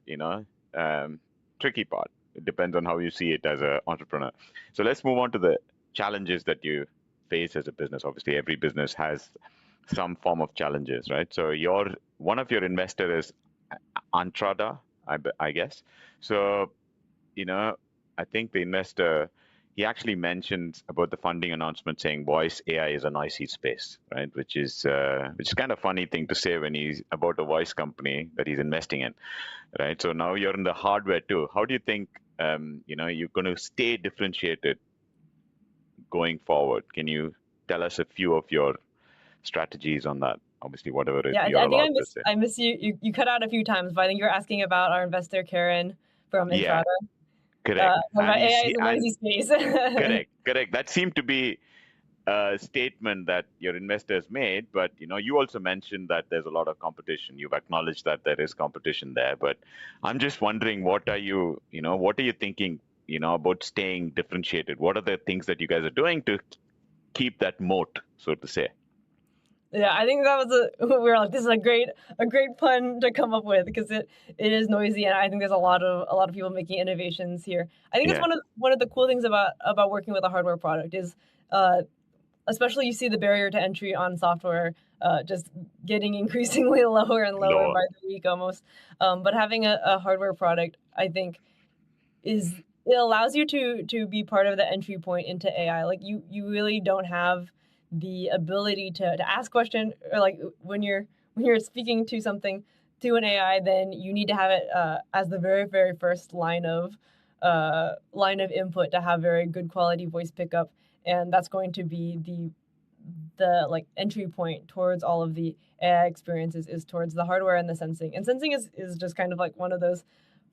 tricky part. It depends on how you see it as an entrepreneur. So let's move on to the challenges that you face as a business. Obviously, every business has some form of challenges, right? So one of your investors is Antrada, I guess. So, I think the investor, he actually mentions about the funding announcement saying voice AI is a noisy space, right? Which is kind of funny thing to say when he's about a voice company that he's investing in, right? So now you're in the hardware too. How do you think, you're going to stay differentiated going forward? Can you tell us a few of your strategies on that? Obviously, whatever Yeah, you're I think allowed to say. I miss you. You cut out a few times, but I think you're asking about our investor Karen from Yeah, Entrada. correct. And About AI is a and noisy space. correct. That seemed to be a statement that your investors made, but you also mentioned that there's a lot of competition. You've acknowledged that there is competition there, but I'm just wondering, what are you thinking, about staying differentiated? What are the things that you guys are doing to keep that moat, so to say? Yeah, I think that was we were like, this is a great pun to come up with because it is noisy, and I think there's a lot of people making innovations here. I think it's Yeah, one of the cool things about working with a hardware product is, especially you see the barrier to entry on software just getting increasingly lower and lower lower. by the week almost. But having a hardware product, I think, it allows you to be part of the entry point into AI. Like you really don't have the ability to ask question, or like when you're speaking to something to an AI, then you need to have it as the very first line of input to have very good quality voice pickup, and that's going to be the like entry point towards all of the AI experiences is towards the hardware and the sensing. And sensing is just kind of like one of those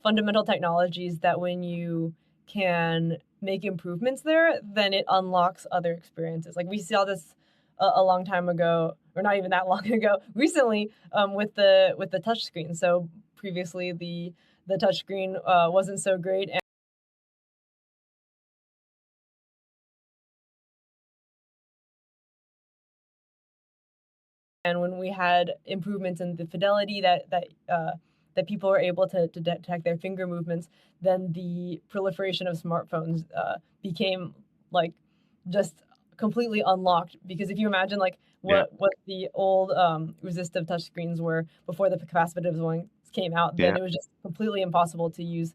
fundamental technologies that when you can make improvements there, then it unlocks other experiences. Like we saw this a long time ago, or not even that long ago, recently with the touch screen. So previously the touch screen wasn't so great. And when we had improvements in the fidelity that people were able to detect their finger movements, then the proliferation of smartphones became like just completely unlocked. Because if you imagine like Yeah, what the old resistive touchscreens were before the capacitive ones came out, then yeah, it was just completely impossible to use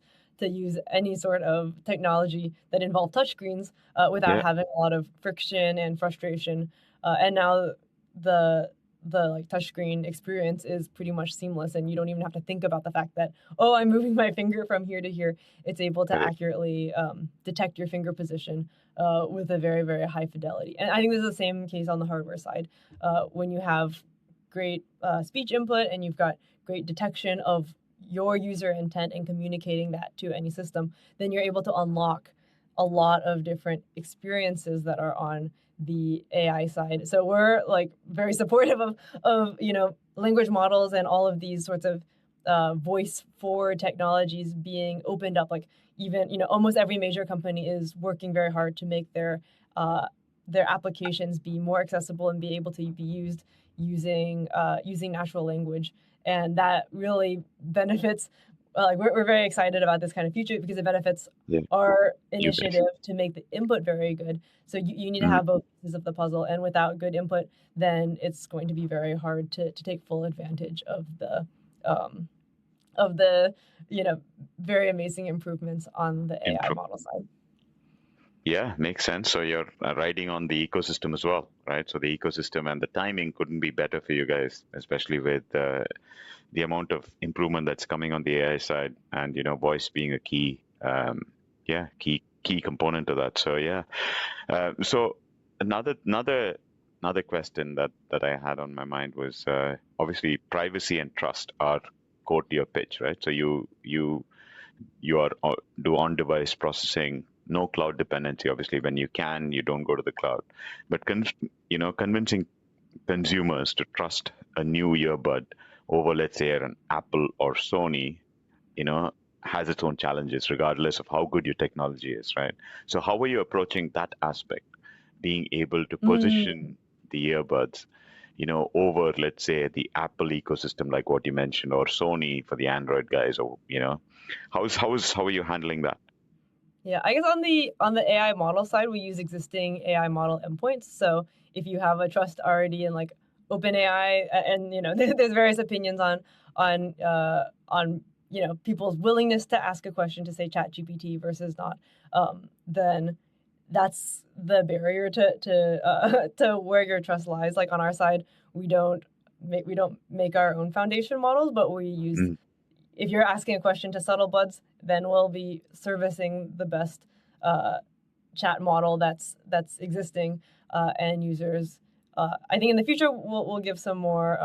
any sort of technology that involved touchscreens without yeah, having a lot of friction and frustration. And now the like touchscreen experience is pretty much seamless, and you don't even have to think about the fact that, oh, I'm moving my finger from here to here. It's able to correct. accurately detect your finger position with a very high fidelity. And I think this is the same case on the hardware side. When you have great speech input and you've got great detection of your user intent and communicating that to any system, then you're able to unlock a lot of different experiences that are on the AI side. So we're like very supportive of language models and all of these sorts of voice forward technologies being opened up. Like even almost every major company is working very hard to make their applications be more accessible and be able to be used using natural language, and that really benefits. Like we're very excited about this kind of future because it benefits Yeah, our you guys. initiative to make the input very good. So you need to Mhm. have both pieces of the puzzle, and without good input, then it's going to be very hard to take full advantage um, of the very amazing improvements on the AI Improve. model side. Yeah, makes sense. So you're riding on the ecosystem as well, right? So the ecosystem and the timing couldn't be better for you guys, especially with the amount of improvement that's coming on the AI side, and voice being a key component of that. So yeah. So another question that I had on my mind was obviously privacy and trust are core to your pitch, right? So you are do on-device processing, no cloud dependency. Obviously, when you can, you don't go to the cloud. But convincing consumers to trust a new earbud over, let's say, an Apple or Sony, you know, has its own challenges, regardless of how good your technology is, right? So how are you approaching that aspect, being able to Mm. position the earbuds, over, let's say, the Apple ecosystem, like what you mentioned, or Sony for the Android guys, or how are you handling that? Yeah, I guess on the AI model side, we use existing AI model endpoints. So if you have a trust already in like OpenAI, and there's various opinions on people's willingness to ask a question to say ChatGPT versus not, then that's the barrier to where your trust lies. Like on our side, we don't make our own foundation models, but we use, if you're asking a question to Scuttlebuds, then we'll be servicing the best chat model that's existing, and users. I think in the future we'll give some more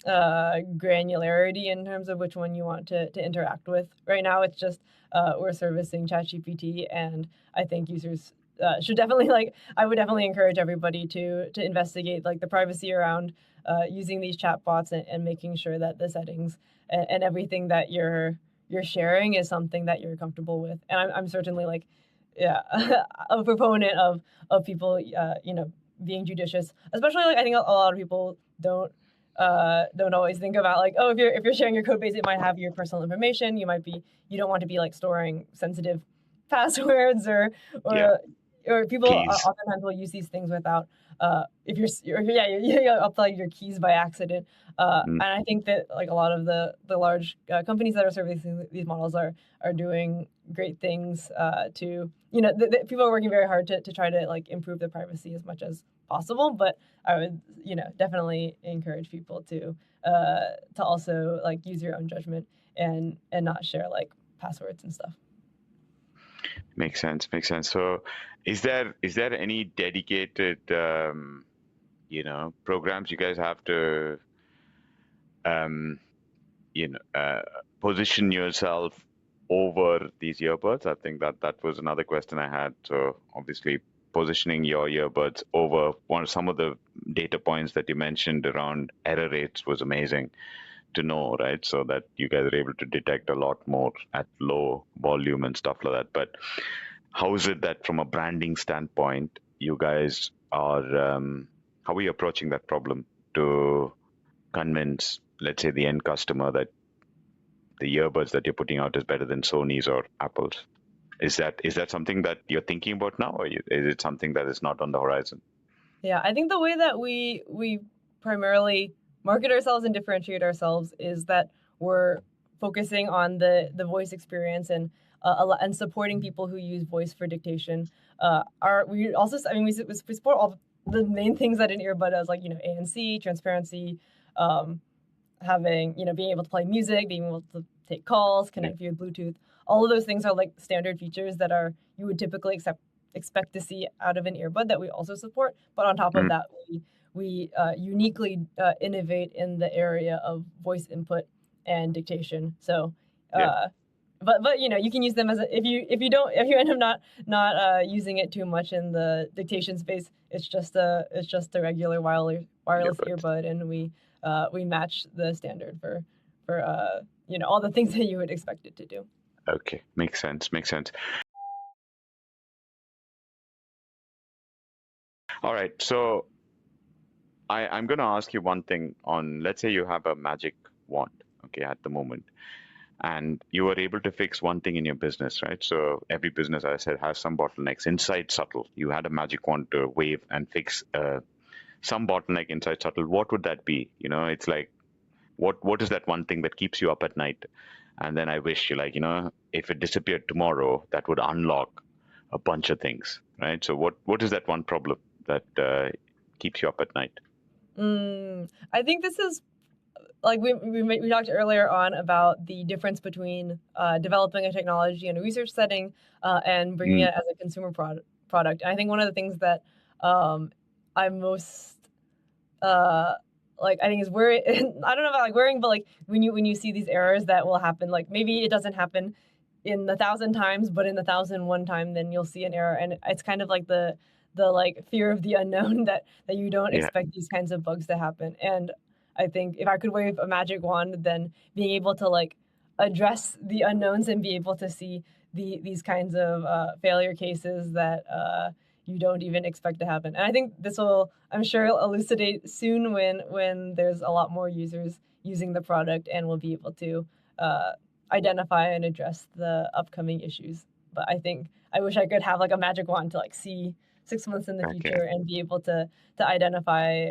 granularity in terms of which one you want to interact with. Right now, it's just we're servicing ChatGPT, and I think users should definitely I would definitely encourage everybody to investigate the privacy around using these chatbots, and making sure that the settings and everything that you're sharing is something that you're comfortable with. And I'm certainly a proponent of people being judicious, especially I think a lot of people don't always think about if you're sharing your code base, it might have your personal information. You don't want to be storing sensitive passwords or people Keys. oftentimes will use these things without if you apply your keys by accident. And I think that a lot of the large companies that are servicing these models are doing great things to people are working very hard to try to improve the privacy as much as possible. But I would definitely encourage people to also use your own judgment and not share passwords and stuff. Makes sense. So is there any dedicated programs you guys have to position yourself over these earbuds? I think that was another question I had. So obviously positioning your earbuds over some of the data points that you mentioned around error rates was amazing to know, right? So that you guys are able to detect a lot more at low volume and stuff like that. But how is it that from a branding standpoint, you guys are, how are you approaching that problem to convince, let's say, the end customer that the earbuds that you're putting out is better than Sony's or Apple's? Is that something that you're thinking about now, or is it something that is not on the horizon? Yeah, I think the way that we primarily market ourselves and differentiate ourselves is that we're focusing on the voice experience and supporting people who use voice for dictation. We also, we support all the main things that an earbud does, ANC, transparency, having being able to play music, being able to take calls, connect via Bluetooth. All of those things are standard features that you would typically expect to see out of an earbud that we also support. But on top of that, we uniquely innovate in the area of voice input and dictation. So, but you can use them as if you end up not using it too much in the dictation space. It's just a regular wireless earbud, and we match the standard for all the things that you would expect it to do. Okay, makes sense. All right, so I'm going to ask you one thing on, let's say you have a magic wand, okay, at the moment, and you were able to fix one thing in your business, right? So every business, as I said, has some bottlenecks. Inside Subtle, you had a magic wand to wave and fix some bottleneck inside Subtle. What would that be? It's like, what is that one thing that keeps you up at night? And then I wish you if it disappeared tomorrow, that would unlock a bunch of things, right? So what is that one problem that keeps you up at night? I think this is we talked earlier on about the difference between developing a technology in a research setting and bringing it as a consumer product. And I think one of the things that I'm most I think is worrying. I don't know about worrying, but when you see these errors that will happen, maybe it doesn't happen in 1,000 times, but in the 1,001 time, then you'll see an error, and it's kind of the fear of the unknown that you don't expect these kinds of bugs to happen. And I think if I could wave a magic wand, then being able to address the unknowns and be able to see these kinds of failure cases that you don't even expect to happen. And I think this will, I'm sure, elucidate soon when there's a lot more users using the product, and we'll be able to identify and address the upcoming issues. But I think I wish I could have a magic wand to see 6 months in the future and be able to identify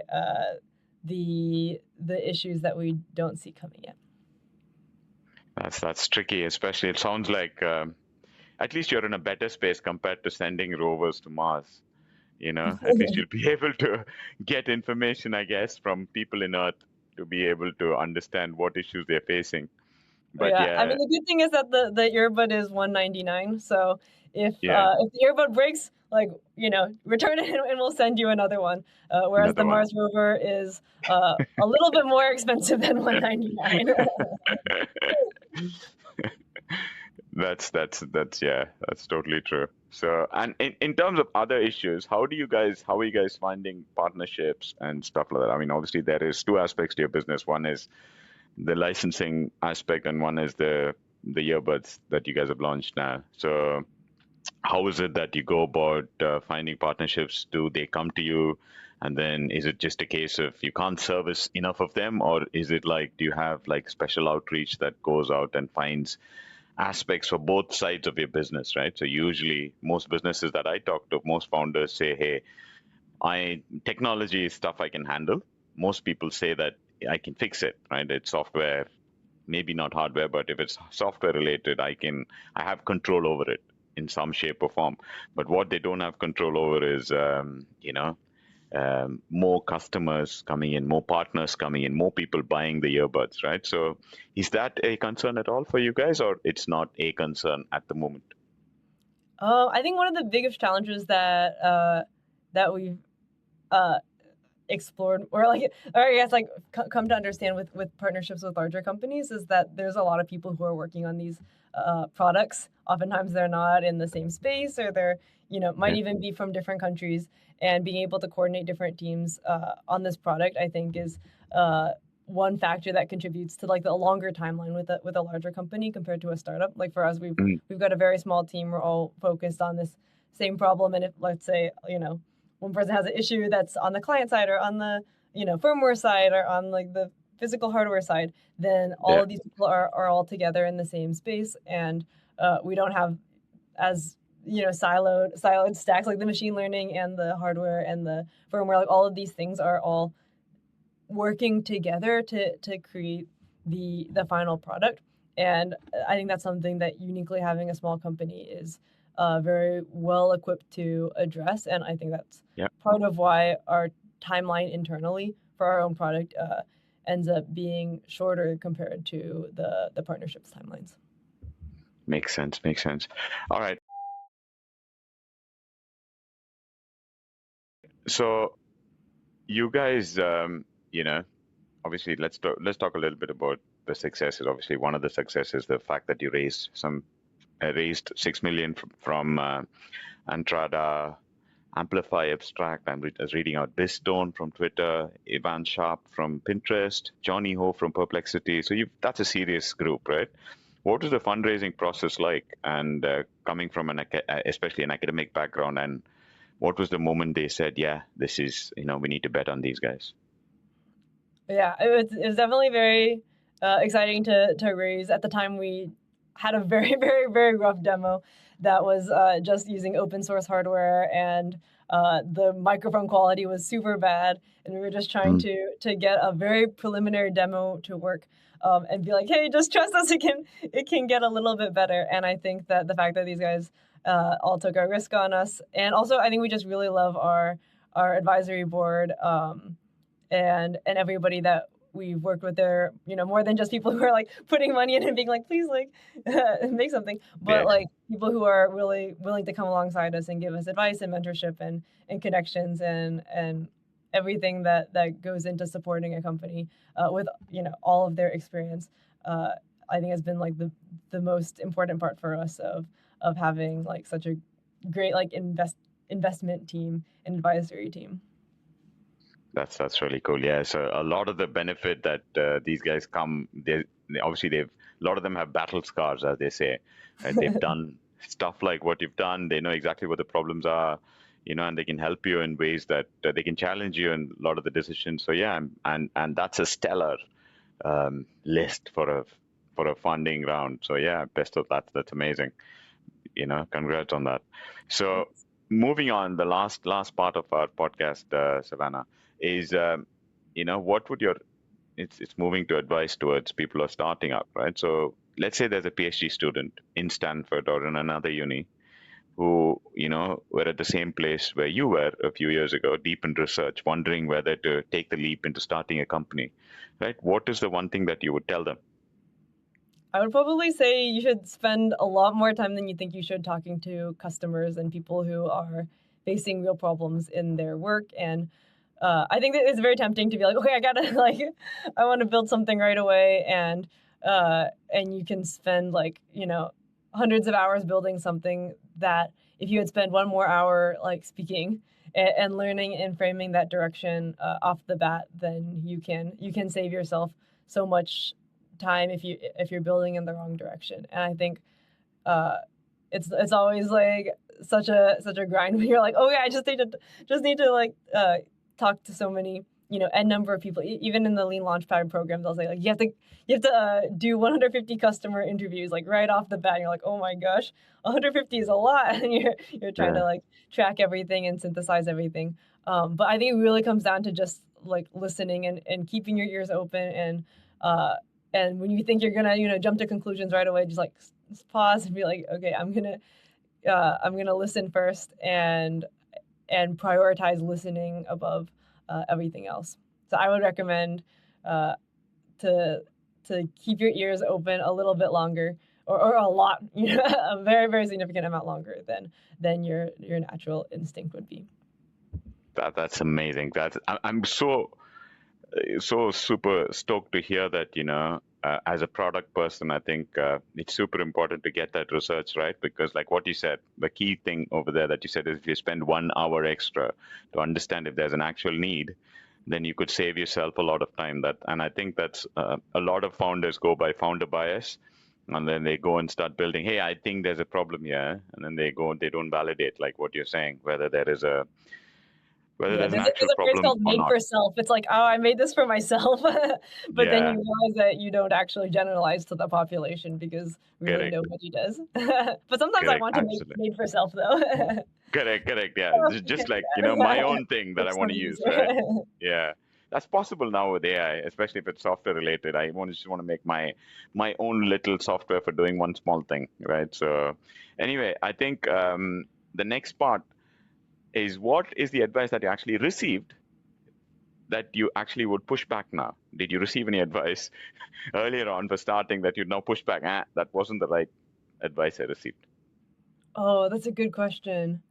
the issues that we don't see coming yet. That's tricky, especially it sounds like at least you're in a better space compared to sending rovers to Mars. At least you'll be able to get information, I guess, from people in Earth to be able to understand what issues they're facing. But Yeah, I yeah, mean the good thing is that the earbud is $199. So yeah, if the earbud breaks, like return it and we'll send you another one. Whereas the another one. Mars rover is a little bit more expensive than $199. That's yeah, that's totally true. So, and in terms of other issues, how are you guys finding partnerships and stuff like that? I mean, obviously there is two aspects to your business. One is the licensing aspect, and one is the earbuds that you guys have launched now. So, how is it that you go about finding partnerships? Do they come to you? And then is it just a case of you can't service enough of them, or is it like, do you have like special outreach that goes out and finds aspects for both sides of your business, right? So usually most businesses that I talk to, most founders say, hey, technology is stuff I can handle. Most people say that I can fix it, right? It's software, maybe not hardware, but if it's software related, I have control over it in some shape or form. But what they don't have control over is, more customers coming in, more partners coming in, more people buying the earbuds, right? So is that a concern at all for you guys, or it's not a concern at the moment? I think one of the biggest challenges that we've uh, explored or I guess like come to understand with partnerships with larger companies is that there's a lot of people who are working on these products. Oftentimes they're not in the same space, or they're might Yeah. even be from different countries, and being able to coordinate different teams on this product, I think, is one factor that contributes to like the longer timeline with a larger company compared to a startup. Like for us, Mm, we've got a very small team. We're all focused on this same problem, and if let's say one person has an issue that's on the client side or on the firmware side or on like the physical hardware side, then all yeah. of these people are all together in the same space, and we don't have as siloed stacks. Like the machine learning and the hardware and the firmware, like all of these things are all working together to create the final product. And I think that's something that uniquely having a small company is very well equipped to address. And I think that's Yeah. part of why our timeline internally for our own product ends up being shorter compared to the partnerships timelines. Makes sense. Makes sense. All right. So you guys, obviously let's talk a little bit about the successes. Obviously, one of the successes, the fact that you raised 6 million from Antrada, Amplify Abstract. I was reading out Bistone from Twitter, Ivan Sharp from Pinterest, Johnny Ho from Perplexity. So that's a serious group, right? What was the fundraising process like? And coming from especially an academic background, and what was the moment they said, yeah, this is, we need to bet on these guys? Yeah, it was definitely very exciting to raise. At the time, we had a very, very, very rough demo that was just using open source hardware, and the microphone quality was super bad, and we were just trying Mm, to get a very preliminary demo to work. And be like, hey, just trust us. It can get a little bit better. And I think that the fact that these guys all took a risk on us, and also I think we just really love our advisory board. And everybody that we've worked with there, more than just people who are like putting money in and being like, please, like, make something, but yeah, like people who are really willing to come alongside us and give us advice and mentorship and connections and everything that goes into supporting a company with all of their experience. I think has been like the most important part for us of having like such a great like investment team and advisory team. that's really cool. Yeah, so a lot of the benefit that these guys obviously a lot of them have battle scars, as they say. Right? They've done stuff like what you've done. They know exactly what the problems are, and they can help you in ways that they can challenge you in a lot of the decisions. So yeah, and that's a stellar list for a funding round. So yeah, best of that. That's amazing. Congrats on that. So moving on, the last part of our podcast, Savannah, is what would your it's moving to advice towards people who are starting up, right? So let's say there's a PhD student in Stanford or in another uni who, were at the same place where you were a few years ago, deep in research, wondering whether to take the leap into starting a company, right? What is the one thing that you would tell them? I would probably say you should spend a lot more time than you think you should talking to customers and people who are facing real problems in their work. And I think that it's very tempting to be like, okay, I gotta I want to build something right away, and you can spend hundreds of hours building something that if you had spent one more hour speaking and learning and framing that direction off the bat, then you can save yourself so much time if you're building in the wrong direction. And I think uh, it's always such a grind when you're like, okay, I just need to talk to so many n number of people. Even in the Lean Launchpad program, they'll say you have to do 150 customer interviews right off the bat. And you're like, oh my gosh, 150 is a lot, and you're trying Yeah. to track everything and synthesize everything. But I think it really comes down to just listening and keeping your ears open, and when you think you're gonna jump to conclusions right away, just pause and be like, okay, I'm gonna listen first and prioritize listening above everything else. So I would recommend to keep your ears open a little bit longer, or a lot, a very, very significant amount longer than your natural instinct would be. That's amazing. I'm so super stoked to hear that, as a product person, I think it's super important to get that research right, because like what you said, the key thing over there that you said is if you spend 1 hour extra to understand if there's an actual need, then you could save yourself a lot of time. And I think that's a lot of founders go by founder bias, and then they go and start building, hey, I think there's a problem here, and then they don't validate like what you're saying, whether Yeah, there's an there's actual a phrase problem called or "made not. for self." It's like, oh, I made this for myself, but then you Yeah, realize that you don't actually generalize to the population because really correct, nobody does. But sometimes I correct, want to make absolutely. made for self though. Correct. Yeah, Oh, just like my yeah. own thing that I Makes want them to use, right? easier. Yeah, that's possible now with AI, especially if it's software related. Just want to make my own little software for doing one small thing, right? So, anyway, I think the next part is what is the advice that you actually received that you actually would push back now? Did you receive any advice earlier on for starting that you'd now push back? That wasn't the right advice I received. Oh, that's a good question.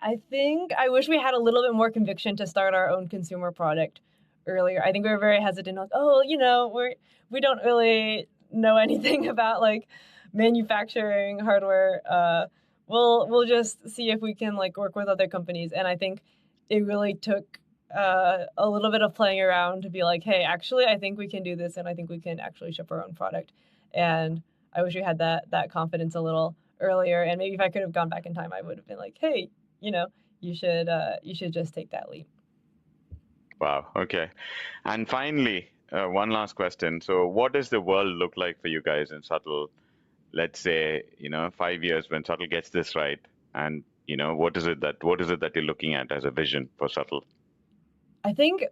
I think I wish we had a little bit more conviction to start our own consumer product earlier. I think we were very hesitant, like, oh, we don't really know anything about manufacturing hardware. We'll just see if we can work with other companies. And I think it really took a little bit of playing around to be like, hey, actually, I think we can do this, and I think we can actually ship our own product. And I wish we had that confidence a little earlier. And maybe if I could have gone back in time, I would have been like, hey, you know, you should just take that leap. Wow. Okay. And finally, one last question. So, what does the world look like for you guys in Subtle? Let's say, 5 years when Subtle gets this right, and what is it that you're looking at as a vision for Subtle? I think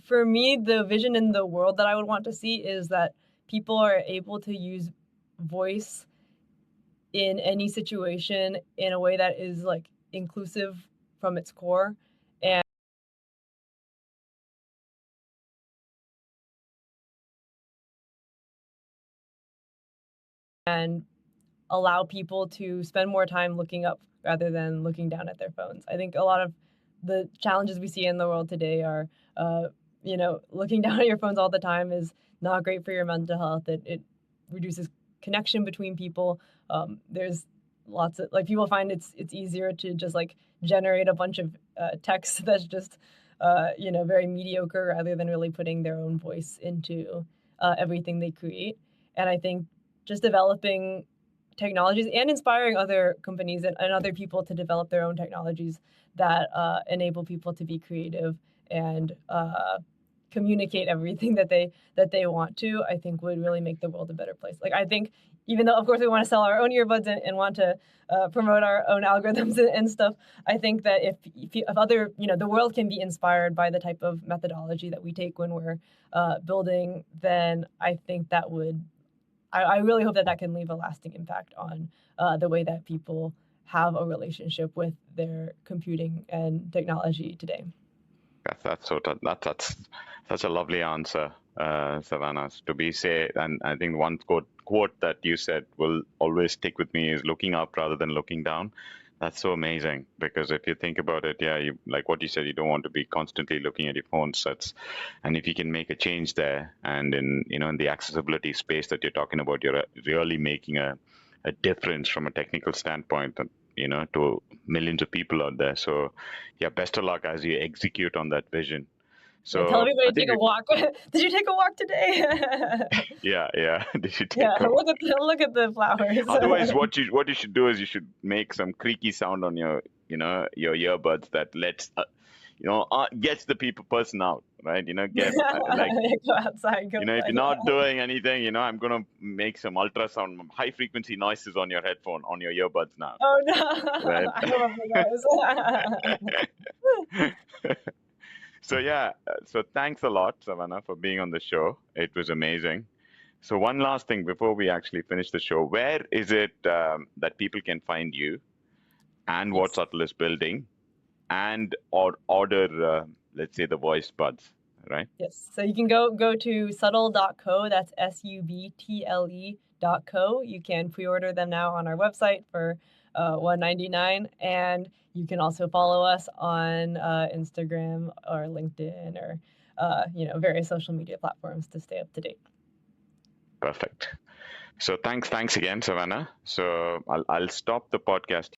for me, the vision in the world that I would want to see is that people are able to use voice in any situation in a way that is inclusive from its core, and allow people to spend more time looking up rather than looking down at their phones. I think a lot of the challenges we see in the world today are, looking down at your phones all the time is not great for your mental health. It reduces connection between people. There's lots of people find it's easier to just generate a bunch of text that's just very mediocre rather than really putting their own voice into everything they create. And I think just developing technologies and inspiring other companies and other people to develop their own technologies that enable people to be creative and communicate everything that they want to, I think would really make the world a better place. Like I think even though of course we want to sell our own earbuds and want to promote our own algorithms and stuff, I think that if other, the world can be inspired by the type of methodology that we take when we're building, then I think that would, I really hope that can leave a lasting impact on the way that people have a relationship with their computing and technology today. That's such a lovely answer, Savannah. And I think one quote that you said will always stick with me is looking up rather than looking down. That's so amazing, because if you think about it, you, like what you said, you don't want to be constantly looking at your phones. And if you can make a change there, and in the accessibility space that you're talking about, you're really making a difference from a technical standpoint, to millions of people out there. So, best of luck as you execute on that vision. So tell everybody to take a walk. Did you take a walk today? Yeah. Did you take a walk? Look at the flowers. Otherwise, what you should do is you should make some creaky sound on your your earbuds that lets gets the person out, right? Get like go outside. Go if you're not doing anything, I'm gonna make some ultrasound, high frequency noises on your headphone, on your earbuds now. Oh no! Right? I love those. So thanks a lot, Savannah, for being on the show. It was amazing. So one last thing before we actually finish the show, where is it that people can find you, and what Subtle is building, and or order, let's say, the voice buds, right? Yes. So you can go to subtle.co. That's subtle.co. You can pre-order them now on our website for $199, and you can also follow us on Instagram or LinkedIn or various social media platforms to stay up to date. Perfect. So thanks again, Savannah. So I'll stop the podcast